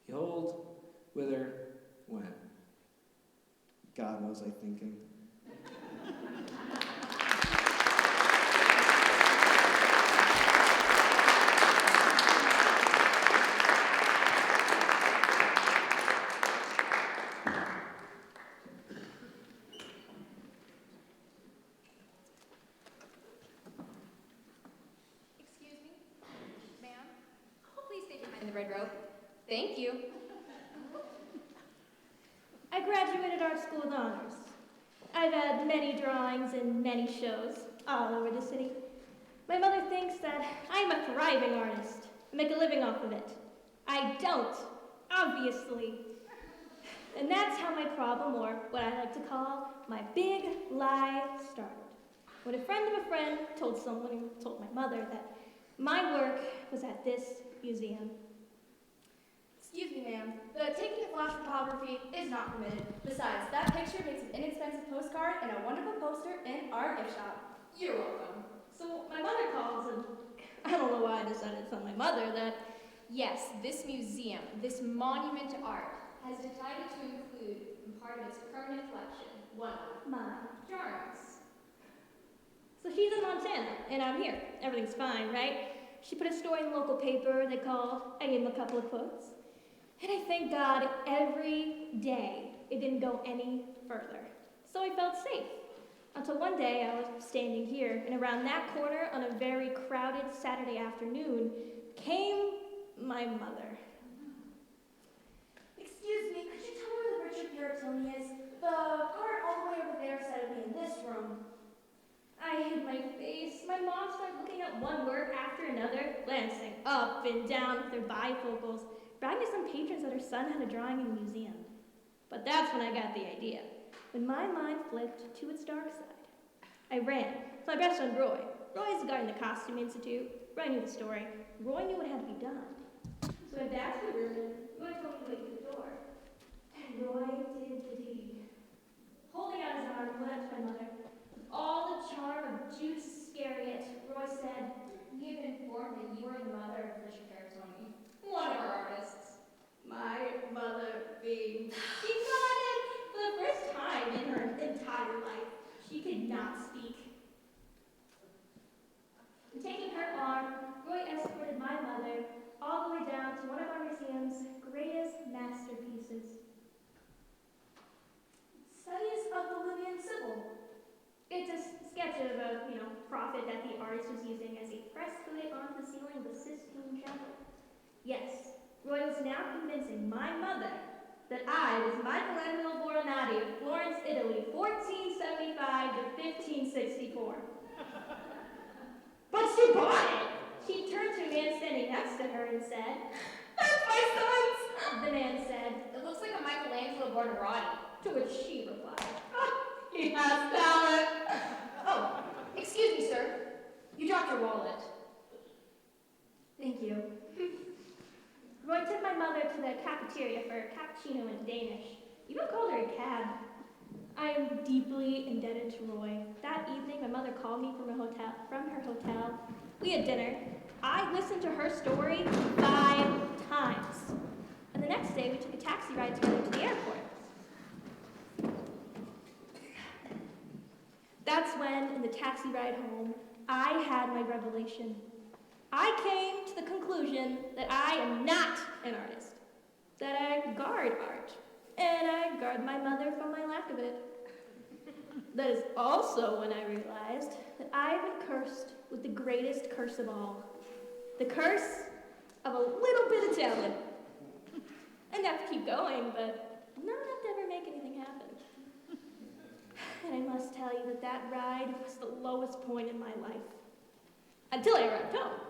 Behold, whither, when. God, what was I thinking? The red rope. Thank you. I graduated art school with honors. I've had many drawings and many shows all over the city. My mother thinks that I am a thriving artist. I make a living off of it. I don't, obviously. And that's how my problem, or what I like to call my big lie, started. When a friend of a friend told my mother that my work was at this museum. Excuse me, ma'am, but taking a flash photography is not permitted. Besides, that picture makes an inexpensive postcard and a wonderful poster in our gift shop. You're welcome. So my mother calls, and I don't know why I decided to tell my mother that, Yes, this museum, this monument to art, has decided to include, in part of its permanent collection, one of my drawings. So she's in Montana, and I'm here. Everything's fine, right? She put a story in the local paper they called, I gave him a couple of quotes. And I thank God every day it didn't go any further. So I felt safe. Until one day I was standing here, and around that corner on a very crowded Saturday afternoon came my mother. Excuse me, could you tell me where the Richard Paratoni is? The card all the way over there said it'd be in this room. I hid my face. My mom started looking at one word after another, glancing up and down with her bifocals, bragging to some patrons that her son had a drawing in the museum. But that's when I got the idea, when my mind flipped to its dark side. I ran to my best friend Roy. Roy is the guy in the Costume Institute. Roy knew the story. Roy knew what had to be done. So I went back to the room, and Roy told me to wait at the door. And Roy did the deed. Holding out his arm, went up to my mother. With all the charm of Judas Iscariot, Roy said, We have been informed that you are the mother of Richard Paratoni, one of our artists. My mother beamed. She nodded. For the first time in her entire life, she could not speak. And taking her arm, Roy escorted my mother all the way down to one of our museum's greatest masterpieces. Studies of the Libyan Sibyl. It's a sketch of a, prophet that the artist was using as a fresco on the ceiling of the Sistine Chapel. Yes, Roy was now convincing my mother that I was Michelangelo Buonarroti of Florence, Italy, 1475 to 1564. But she bought it! She turned to a man standing next to her and said, That's my son's! The man said, It looks like a Michelangelo Buonarroti. To which she your wallet. Thank you. Roy took my mother to the cafeteria for a cappuccino in Danish. Even called her a cab. I am deeply indebted to Roy. That evening, my mother called me from her hotel. We had dinner. I listened to her story 5 times. And the next day, we took a taxi ride together to the airport. That's when, in the taxi ride home, I had my revelation. I came to the conclusion that I am not an artist, that I guard art, and I guard my mother from my lack of it. That is also when I realized that I have been cursed with the greatest curse of all, the curse of a little bit of talent. I'd have to keep going, but not enough to ever make anything happen. And I must tell you that that ride was the lowest point in my life. Until I arrived home.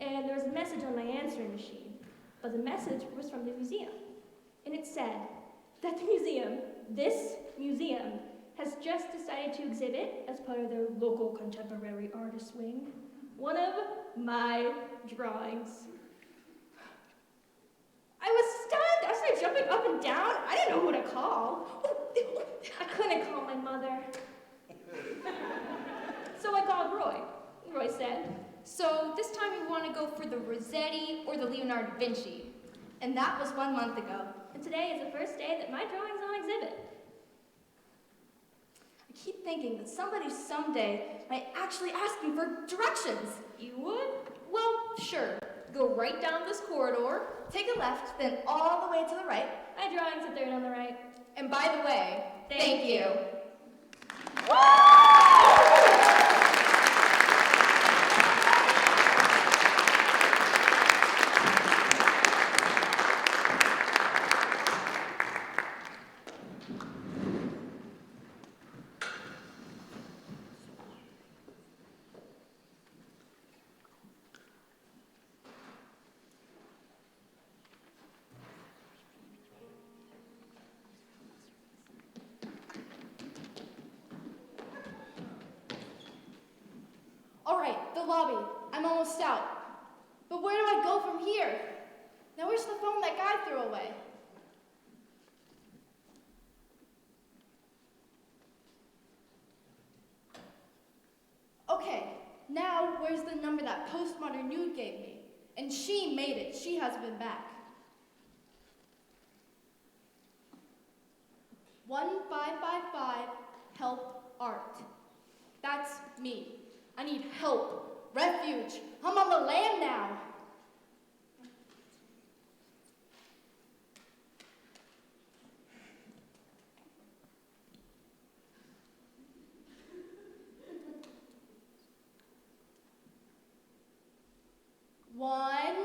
And there was a message on my answering machine. But the message was from the museum. And it said that the museum, this museum, has just decided to exhibit, as part of their local contemporary artist wing, one of my drawings. I was stunned. I started jumping up and down. I didn't know who to call. I couldn't call my mother. So I called Roy. Roy said, "So this time you want to go for the Rossetti or the Leonardo da Vinci?" And that was 1 month ago. And today is the first day that my drawing's on exhibit. I keep thinking that somebody someday might actually ask me for directions. You would? Well, sure. Go right down this corridor. Take a left, then all the way to the right. My drawing's a third on the right. And by the way, Thank you. All right, the lobby. I'm almost out. But where do I go from here? Now where's the phone that guy threw away? Okay, now where's the number that Postmodern Nude gave me? And she made it. She has been back. 1555 Help Art. That's me. I need help, refuge. I'm on the lam now. One,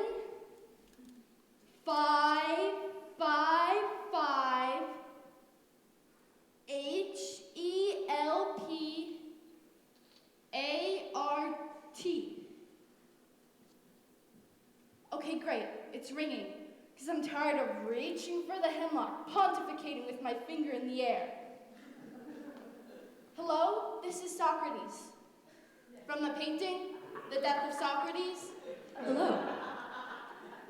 5, 5, 5, HELPART. Okay, great. It's ringing. Because I'm tired of reaching for the hemlock, pontificating with my finger in the air. Hello? This is Socrates. From the painting, The Death of Socrates. Hello.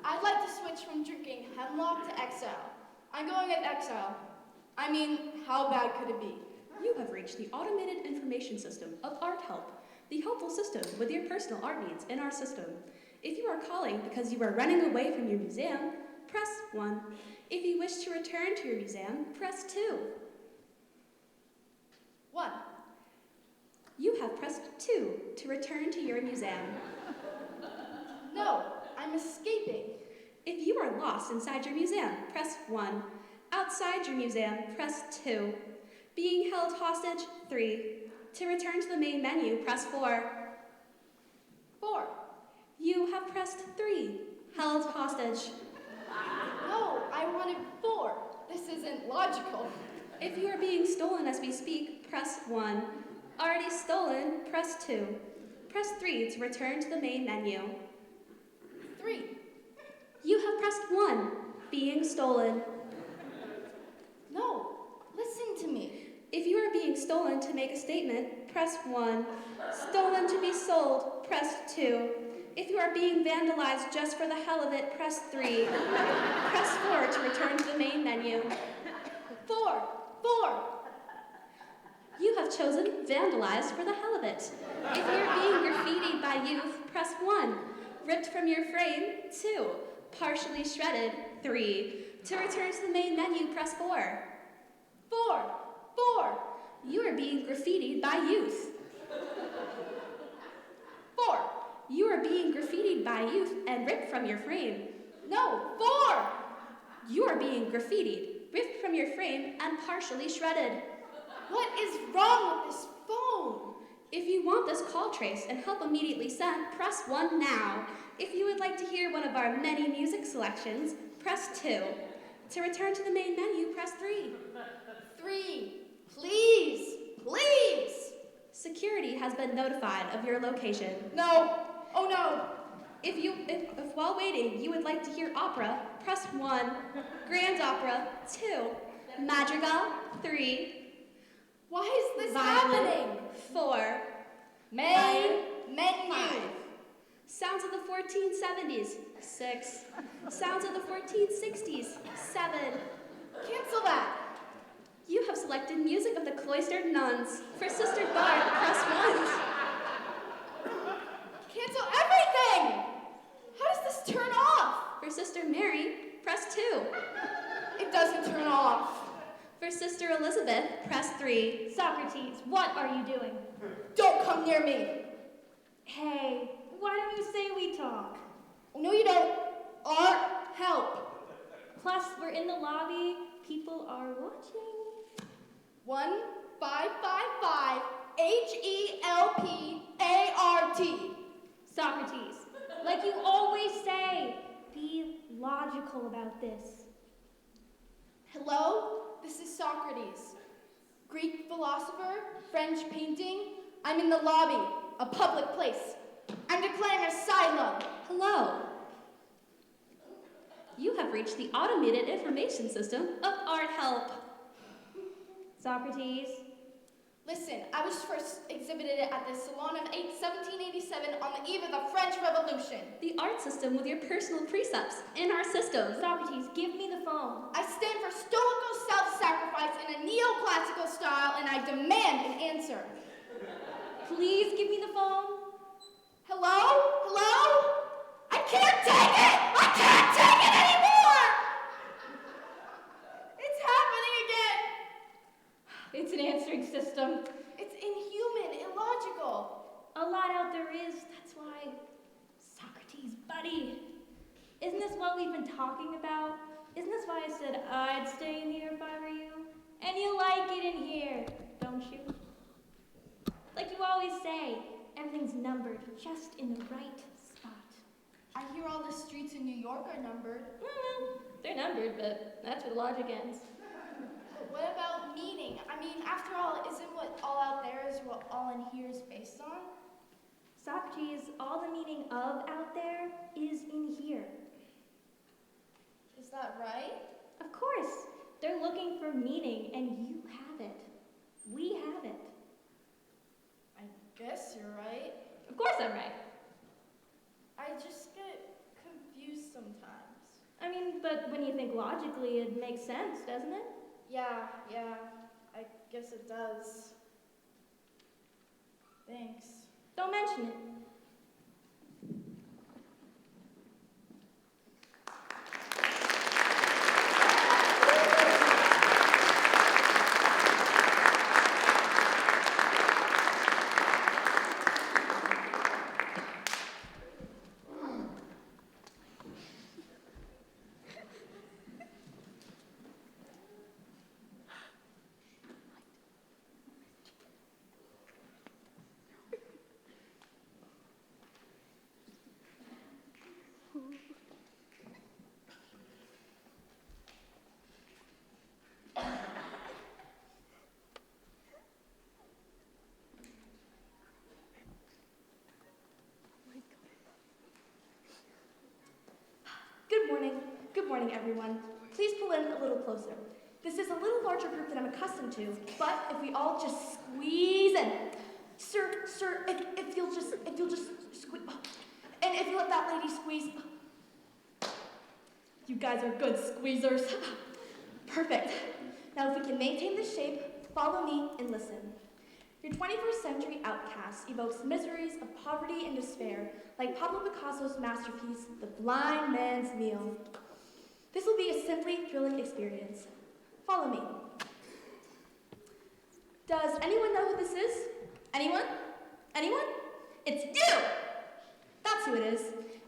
I'd like to switch from drinking hemlock to exile. I'm going with exile. I mean, how bad could it be? You have reached the automated information system of Art Help, the helpful system with your personal art needs in our system. If you are calling because you are running away from your museum, press 1. If you wish to return to your museum, press 2. 1. You have pressed 2 to return to your museum. No, I'm escaping. If you are lost inside your museum, press 1. Outside your museum, press 2. Being held hostage, 3. To return to the main menu, press 4. 4. You have pressed 3. Held hostage. No, I wanted 4. This isn't logical. If you are being stolen as we speak, press 1. Already stolen, press 2. Press 3 to return to the main menu. 3. You have pressed 1. Being stolen. No, listen to me. If you are being stolen to make a statement, press 1. Stolen to be sold, press press 2. If you are being vandalized just for the hell of it, press 3. Press 4 to return to the main menu. 4. You have chosen vandalized for the hell of it. If you're being graffitied by youth, press 1. Ripped from your frame, 2. Partially shredded, 3. To return to the main menu, press 4. 4. You are being graffitied by youth. 4. You are being graffitied by youth and ripped from your frame. No, 4. You are being graffitied, ripped from your frame, and partially shredded. What is wrong with this phone? If you want this call traced and help immediately sent, press 1 now. If you would like to hear one of our many music selections, press 2. To return to the main menu, press 3. 3. Please. Security has been notified of your location. No. Oh no. If while waiting you would like to hear opera, press 1. Grand opera, 2. Madrigal, 3. Why is this Violin, happening? 4. Menu. 5. Sounds of the 1470s, 6. Sounds of the 1460s, 7. Cancel that. You have selected music of the cloistered nuns. For Sister Barb, press 1. Cancel everything. How does this turn off? For Sister Mary, press 2. It doesn't turn off. For Sister Elizabeth, press 3. Socrates, what are you doing? Don't come near me. Hey, why don't you say we talk? No, you don't. Art, help. Plus, we're in the lobby. People are watching. 1555 HELPART. Socrates, like you always say, be logical about this. Hello, this is Socrates. Greek philosopher, French painting. I'm in the lobby, a public place. I'm declaring asylum. Hello. You have reached the automated information system of Art Help. Socrates. Listen, I was first exhibited at the Salon of 1787 on the eve of the French Revolution. The art system with your personal precepts in our system. Socrates, give me the phone. I stand for stoical self-sacrifice in a neoclassical style, and I demand an answer. Please give me the phone. Hello? I can't take it! I can't take it anymore! It's happening again! It's an answering system. It's inhuman, illogical. A lot out there is, that's why. Socrates, buddy. Isn't this what we've been talking about? Isn't this why I said I'd stay in here if I were you? And you like it in here, don't you? Like you always say, everything's numbered just in the right spot. I hear all the streets in New York are numbered. They're numbered, but that's where the logic ends. What about meaning? I mean, after all, isn't what all out there is what all in here is based on? Socrates, all the meaning of out there is in here. Is that right? Of course. They're looking for meaning, and you have it. We have it. I guess you're right. Of course I'm right. I just get confused sometimes. I mean, but when you think logically, it makes sense, doesn't it? Yeah, I guess it does. Thanks. Don't mention it. Good morning, everyone. Please pull in a little closer. This is a little larger group than I'm accustomed to, but if we all just squeeze in. Sir, if you'll just squeeze. You guys are good squeezers. Perfect. Now if we can maintain this shape, follow me and listen. Your 21st century outcast evokes miseries of poverty and despair, like Pablo Picasso's masterpiece, The Blind Man's Meal. This will be a simply thrilling experience. Follow me. Does anyone know who this is? Anyone? Anyone? It's you! That's who it is.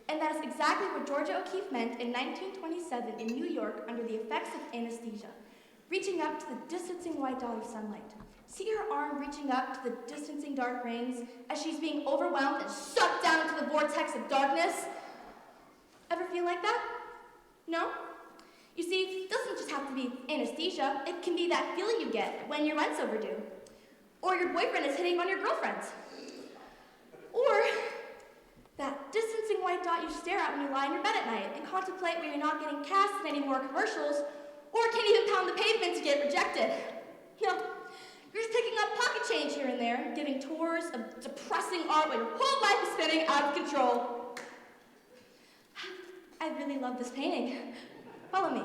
And that is exactly what Georgia O'Keeffe meant in 1927 in New York under the effects of anesthesia, reaching up to the distancing white dot of sunlight. See her arm reaching up to the distancing dark rains as she's being overwhelmed and sucked down into the vortex of darkness? Ever feel like that? No? You see, it doesn't just have to be anesthesia. It can be that feeling you get when your rent's overdue, or your boyfriend is hitting on your girlfriend, or that distancing white dot you stare at when you lie in your bed at night and contemplate when you're not getting cast in any more commercials, or can't even pound the pavement to get rejected. No, you're just picking up pocket change here and there, giving tours of depressing art while your whole life is spinning out of control. I really love this painting. Follow me.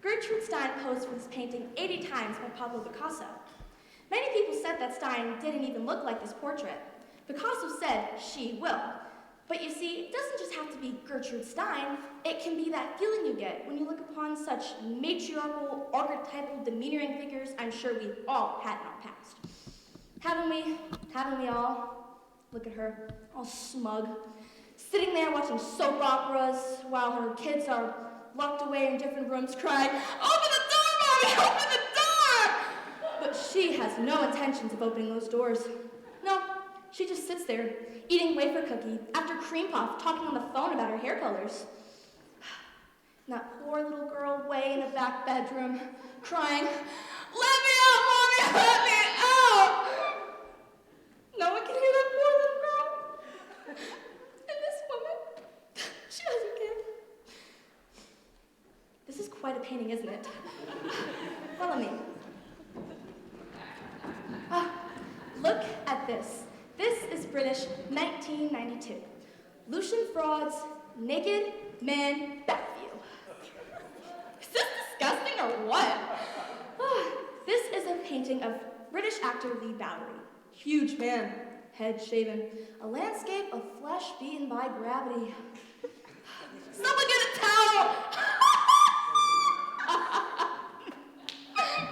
Gertrude Stein posed for this painting 80 times by Pablo Picasso. Many people said that Stein didn't even look like this portrait. Picasso said she will. But you see, it doesn't just have to be Gertrude Stein. It can be that feeling you get when you look upon such matriarchal, archetypal, demeanoring figures I'm sure we've all had in our past. Haven't we? Haven't we all? Look at her, all smug, sitting there watching soap operas while her kids are locked away in different rooms crying, "Open the door, Mommy! Open the door!" But she has no intentions of opening those doors. No, she just sits there, eating wafer cookie after cream puff, talking on the phone about her hair colors. And that poor little girl way in the back bedroom, crying, "Let me out, Mommy! Let me out!" No one can hear that poor little girl. And this woman, she doesn't care. This is quite a painting, isn't it? Follow me. Look at this. This is British 1992. Lucian Fraud's Naked Man Back View. Is this disgusting or what? This is a painting of British actor Lee Bowery. Huge man, head shaven, a landscape of flesh beaten by gravity. Someone get a towel!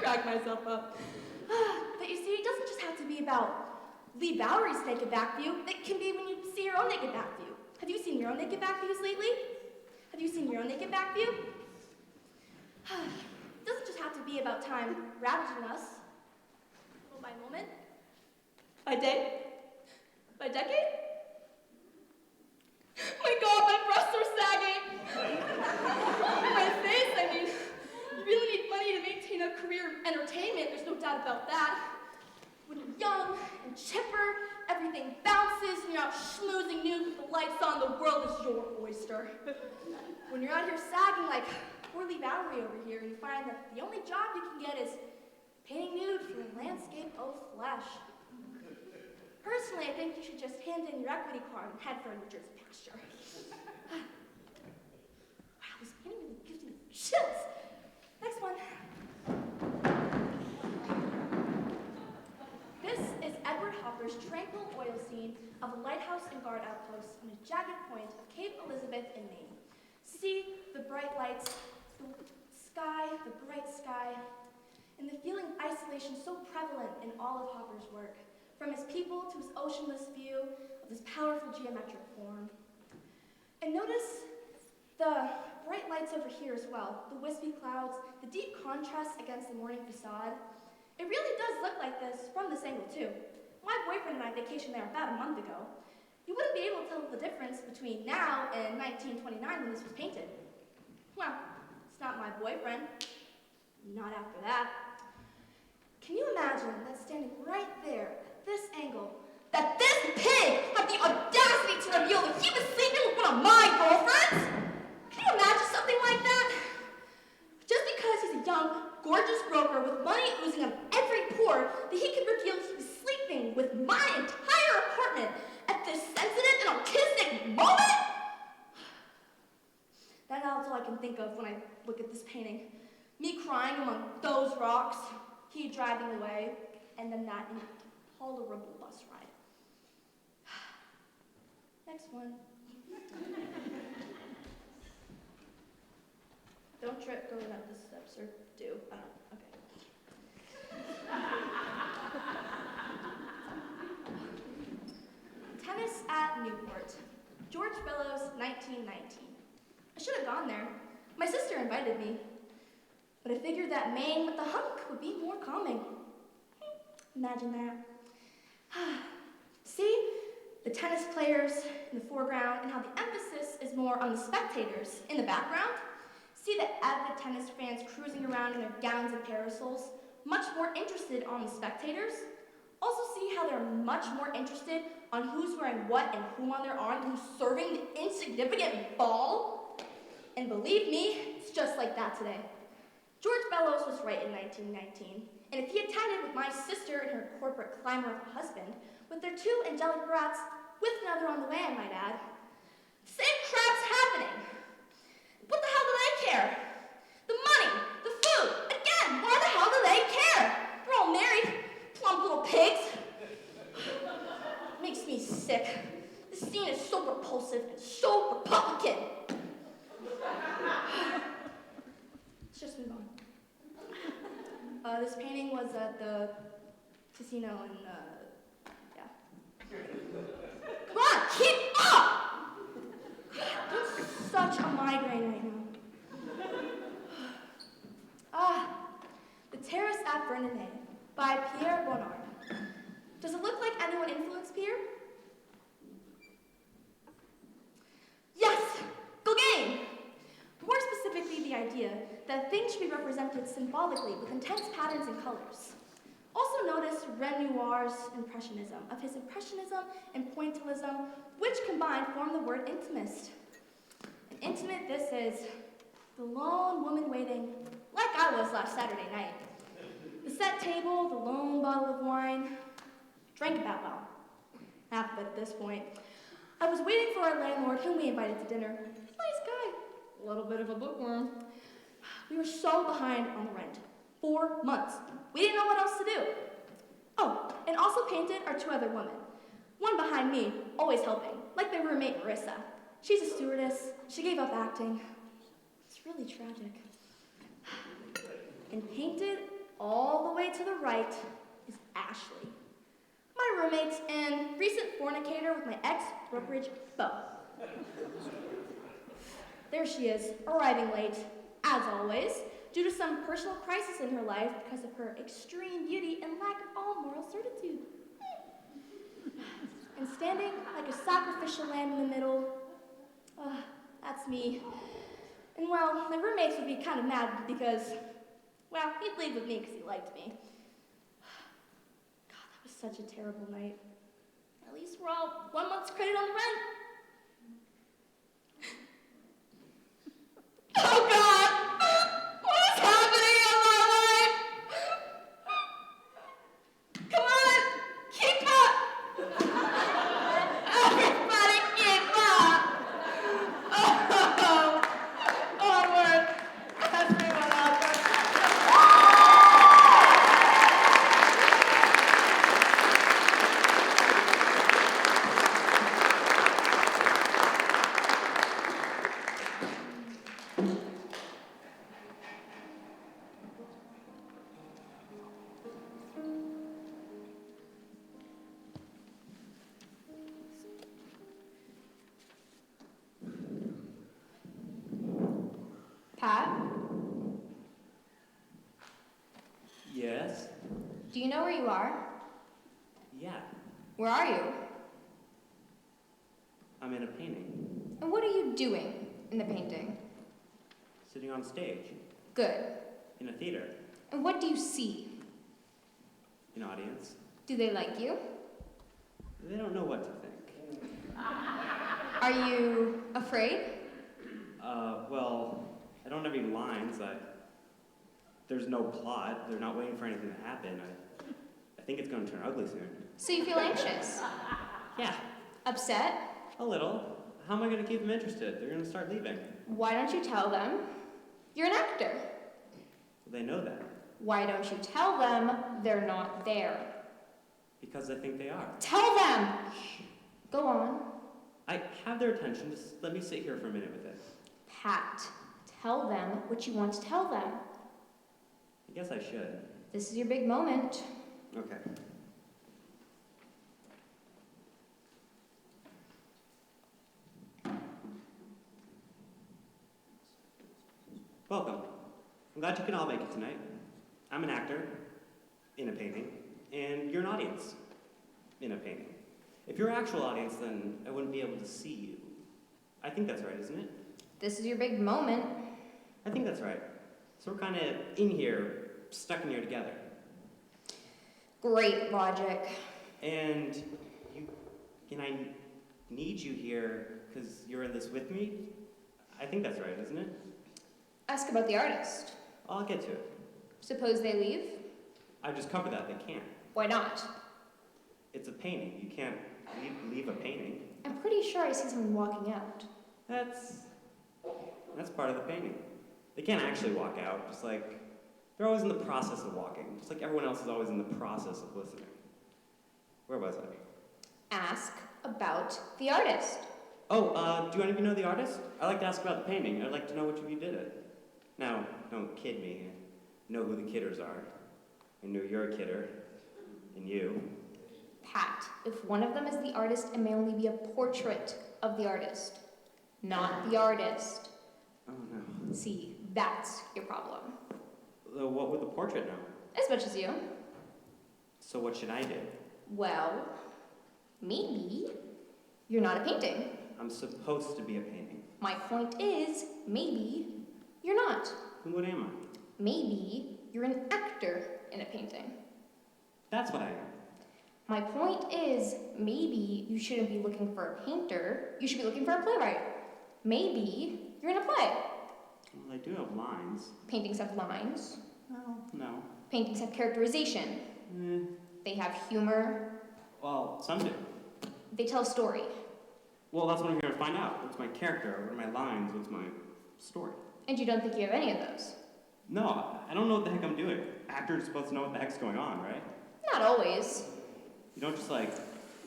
Crack myself up. But you see, it doesn't just have to be about Lee Bowery's naked back view. It can be when you see your own naked back view. Have you seen your own naked back views lately? Have you seen your own naked back view? It doesn't just have to be about time ravaging us, moment by moment, by day, by decade. My God, my breasts are sagging. My face, I mean, you really need money to maintain a career in entertainment, there's no doubt about that. When you're young and chipper, everything bounces and you're out schmoozing nude with the lights on, the world is your oyster. When you're out here sagging like poor Lee Bowery over here, you find that the only job you can get is painting nude for a landscape of flesh. Personally, I think you should just hand in your equity card and head for a New Jersey pasture. Wow, this painting really gives me chills. Next one. This is Edward Hopper's tranquil oil scene of a lighthouse and guard outpost on a jagged point of Cape Elizabeth in Maine. See the bright lights, the sky, the bright sky, and the feeling of isolation so prevalent in all of Hopper's work, from his people to his oceanless view of this powerful geometric form. And notice the bright lights over here as well, the wispy clouds, the deep contrast against the morning facade. It really does look like this from this angle too. My boyfriend and I vacationed there about a month ago. You wouldn't be able to tell the difference between now and 1929 when this was painted. Well, it's not my boyfriend. Not after that. Can you imagine that standing right there at this angle, that this pig had the audacity to reveal that he was sleeping with one of my girlfriends? Can you imagine something like that? Just because he's a young, gorgeous broker with money oozing out of every pore, that he could reveal he was sleeping with my entire apartment at this sensitive and artistic moment? think of when I look at this painting. Me crying among those rocks, he driving away, and then that intolerable bus ride. Next one. Don't trip going up the steps, or do. I don't know. Okay. Tennis at Newport. George Bellows, 1919. I should have gone there. My sister invited me. But I figured that Maine with the hunk would be more calming. Imagine that. See? The tennis players in the foreground and how the emphasis is more on the spectators in the background. See the avid tennis fans cruising around in their gowns and parasols, much more interested on the spectators. Also see how they're much more interested on who's wearing what and whom on their arm, who's serving the insignificant ball. And believe me, it's just like that today. George Bellows was right in 1919, and if he attended with my sister and her corporate climber of a husband, with their 2 angelic brats, with another on the way, I might add, the same crap's happening. What the hell do they care? The money, the food, again, why the hell do they care? We're all married, plump little pigs. Makes me sick. This scene is so repulsive and so Republican. Let's just move on. This painting was at the casino in, yeah. Come on, keep up! It's such a migraine right now. The Terrace at Bernenay by Pierre Bonnard. Does it look like anyone influenced Pierre? Yes! Gauguin! More specifically, the idea that things should be represented symbolically with intense patterns and colors. Also notice Renoir's impressionism, of his impressionism and pointillism, which combined form the word intimist. And intimate this is, the lone woman waiting, like I was last Saturday night. The set table, the lone bottle of wine, drank about well, half of it at this point. I was waiting for our landlord, whom we invited to dinner. Nice guy, a little bit of a bookworm. We were so behind on the rent. 4 months. We didn't know what else to do. Oh, and also painted are 2 other women. One behind me, always helping, like my roommate Marissa. She's a stewardess. She gave up acting. It's really tragic. And painted all the way to the right is Ashley. My roommate and recent fornicator with my ex-brokerage beau. There she is, arriving late, as always, due to some personal crisis in her life because of her extreme beauty and lack of all moral certitude. And standing like a sacrificial lamb in the middle, that's me. And well, my roommates would be kind of mad because, well, he'd leave with me because he liked me. God, that was such a terrible night. At least we're all 1 month's credit on the rent. Oh God! What is happening in my life? Come on, keep up! Everybody keep up! Oh, onward, everyone onward. Pat, Yes? do you know where you are? Yeah. Where are you? I'm in a painting. And what are you doing in the painting? Sitting on stage. Good. In a theater. And what do you see? An audience. Do they like you? They don't know what to think. Are you afraid? Well, I don't have any lines. There's no plot. They're not waiting for anything to happen. I think it's going to turn ugly soon. So you feel anxious? Yeah. Upset? A little. How am I going to keep them interested? They're going to start leaving. Why don't you tell them? You're an actor. They know that. Why don't you tell them they're not there? Because I think they are. Tell them! Go on. I have their attention. Just let me sit here for a minute with it. Pat, tell them what you want to tell them. I guess I should. This is your big moment. Okay. Welcome. I'm glad you can all make it tonight. I'm an actor in a painting, and you're an audience in a painting. If you're an actual audience, then I wouldn't be able to see you. I think that's right, isn't it? This is your big moment. I think that's right. So we're kind of in here, stuck in here together. Great logic. And I need you here because you're in this with me? I think that's right, isn't it? Ask about the artist. I'll get to it. Suppose they leave? I just covered that. They can't. Why not? It's a painting. You can't leave a painting. I'm pretty sure I see someone walking out. That's part of the painting. They can't actually walk out, just like they're always in the process of walking, just like everyone else is always in the process of listening. Where was I? Ask about the artist. Oh, do any of you know the artist? I'd like to ask about the painting. I'd like to know which of you did it. Now, don't kid me. I know who the kidders are. I know you're a kidder. And you. Pat, if one of them is the artist, it may only be a portrait of the artist, not the artist. Oh, no. See, that's your problem. What would the portrait know? As much as you. So what should I do? Well, maybe you're not a painting. I'm supposed to be a painting. My point is, maybe you're not. Then what am I? Maybe you're an actor in a painting. That's what I am. My point is, maybe you shouldn't be looking for a painter, you should be looking for a playwright. Maybe you're in a play. Well, I do have lines. Paintings have lines. No. Paintings have characterization. They have humor. Well, some do. They tell a story. Well, that's what I'm here to find out. What's my character? What are my lines? What's my story? And you don't think you have any of those? No, I don't know what the heck I'm doing. Actors are supposed to know what the heck's going on, right? Not always. You don't just, like,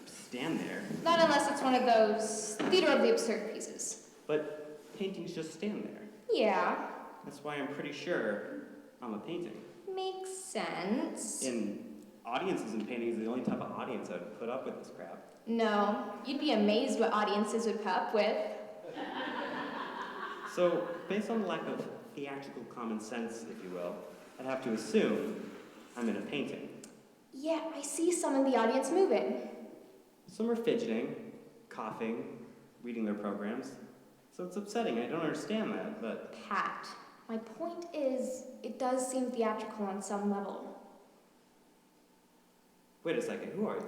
stand there. Not unless it's one of those theater of the absurd pieces. But paintings just stand there. Yeah. That's why I'm pretty sure I'm a painting. Makes sense. In audiences and paintings are the only type of audience that would put up with this crap. No, you'd be amazed what audiences would put up with. So, based on the lack of theatrical common sense, if you will, I'd have to assume I'm in a painting. Yeah, I see some in the audience moving. Some are fidgeting, coughing, reading their programs. So it's upsetting. I don't understand that, but... Pat, my point is, it does seem theatrical on some level. Wait a second, who are you?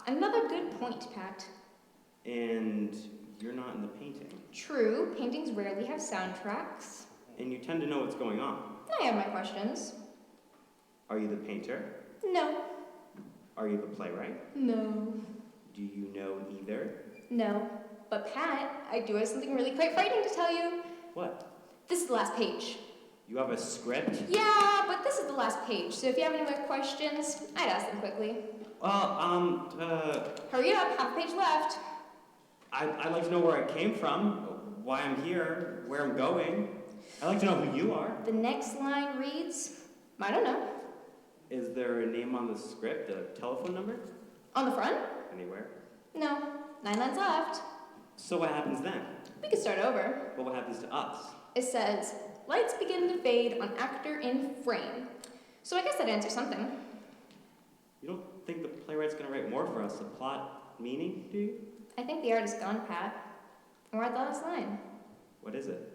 Another good point, Pat. And you're not in the painting. True, paintings rarely have soundtracks. And you tend to know what's going on. I have my questions. Are you the painter? No. Are you the playwright? No. Do you know either? No. But Pat, I do have something really quite frightening to tell you. What? This is the last page. You have a script? Yeah, but this is the last page, so if you have any more questions, I'd ask them quickly. Hurry up, half a page left. I'd like to know where I came from, why I'm here, where I'm going. I'd like to know who you are. The next line reads, I don't know. Is there a name on the script, a telephone number? On the front? Anywhere? No. 9 lines left. So what happens then? We can start over. But what happens to us? It says, lights begin to fade on actor in frame. So I guess that answers something. You don't think the playwright's going to write more for us, a plot meaning, do you? I think the art is gone, Pat. And we're at the last line. What is it?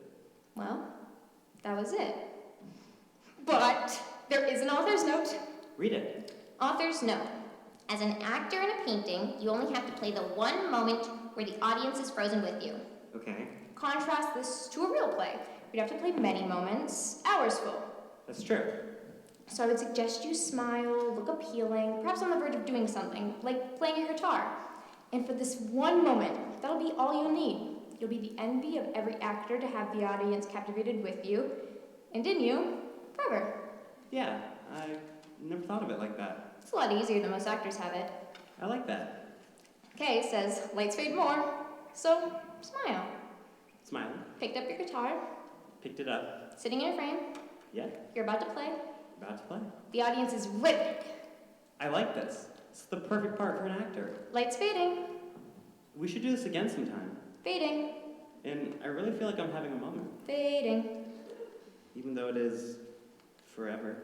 Well, that was it. But there is an author's note. Read it. Author's note. As an actor in a painting, you only have to play the one moment where the audience is frozen with you. Okay. Contrast this to a real play. You'd have to play many moments, hours full. That's true. So I would suggest you smile, look appealing, perhaps on the verge of doing something, like playing your guitar. And for this one moment, that'll be all you'll need. You'll be the envy of every actor to have the audience captivated with you, and in you, forever. Yeah, I never thought of it like that. It's a lot easier than most actors have it. I like that. Kay says, lights fade more, so smile. Smiling. Picked up your guitar, Picked it up. sitting in your frame. Yeah, You're about to play. about to play. The audience is rhythmic. I like this. It's the perfect part for an actor. Lights fading, We should do this again sometime. fading, And I really feel like I'm having a moment. fading. Even though it is forever.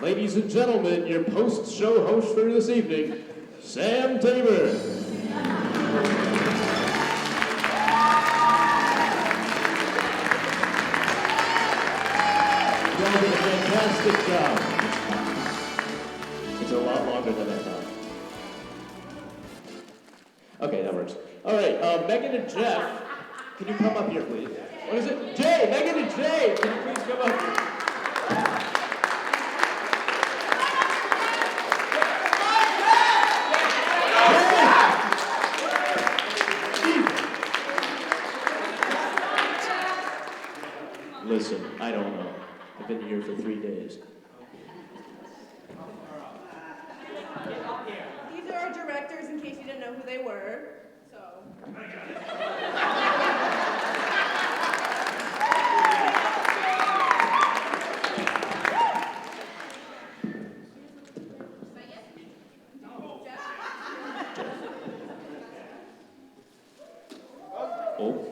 Ladies and gentlemen, your post-show host for this evening, Sam Tabor. You all did a fantastic job. It's a lot longer than I thought. Okay, that works. All right, Megan and Jeff, can you come up here, please? What is it? Jay, Megan and Jay, can you please come up here? Listen, I don't know. I've been here for 3 days. These are our directors, in case you didn't know who they were. So. Oh.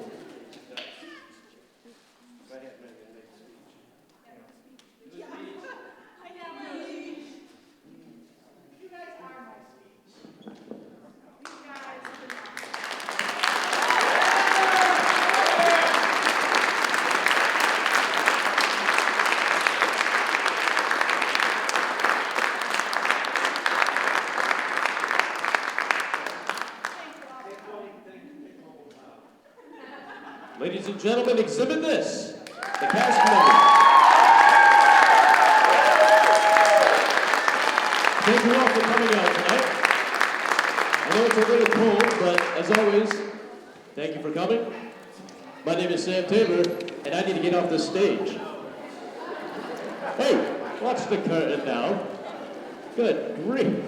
Ladies and gentlemen, exhibit this. The cast members. Thank you all for coming out tonight. I know it's a little cold, but as always, thank you for coming. My name is Sam Tabor, and I need to get off the stage. Hey, watch the curtain now. Good grief.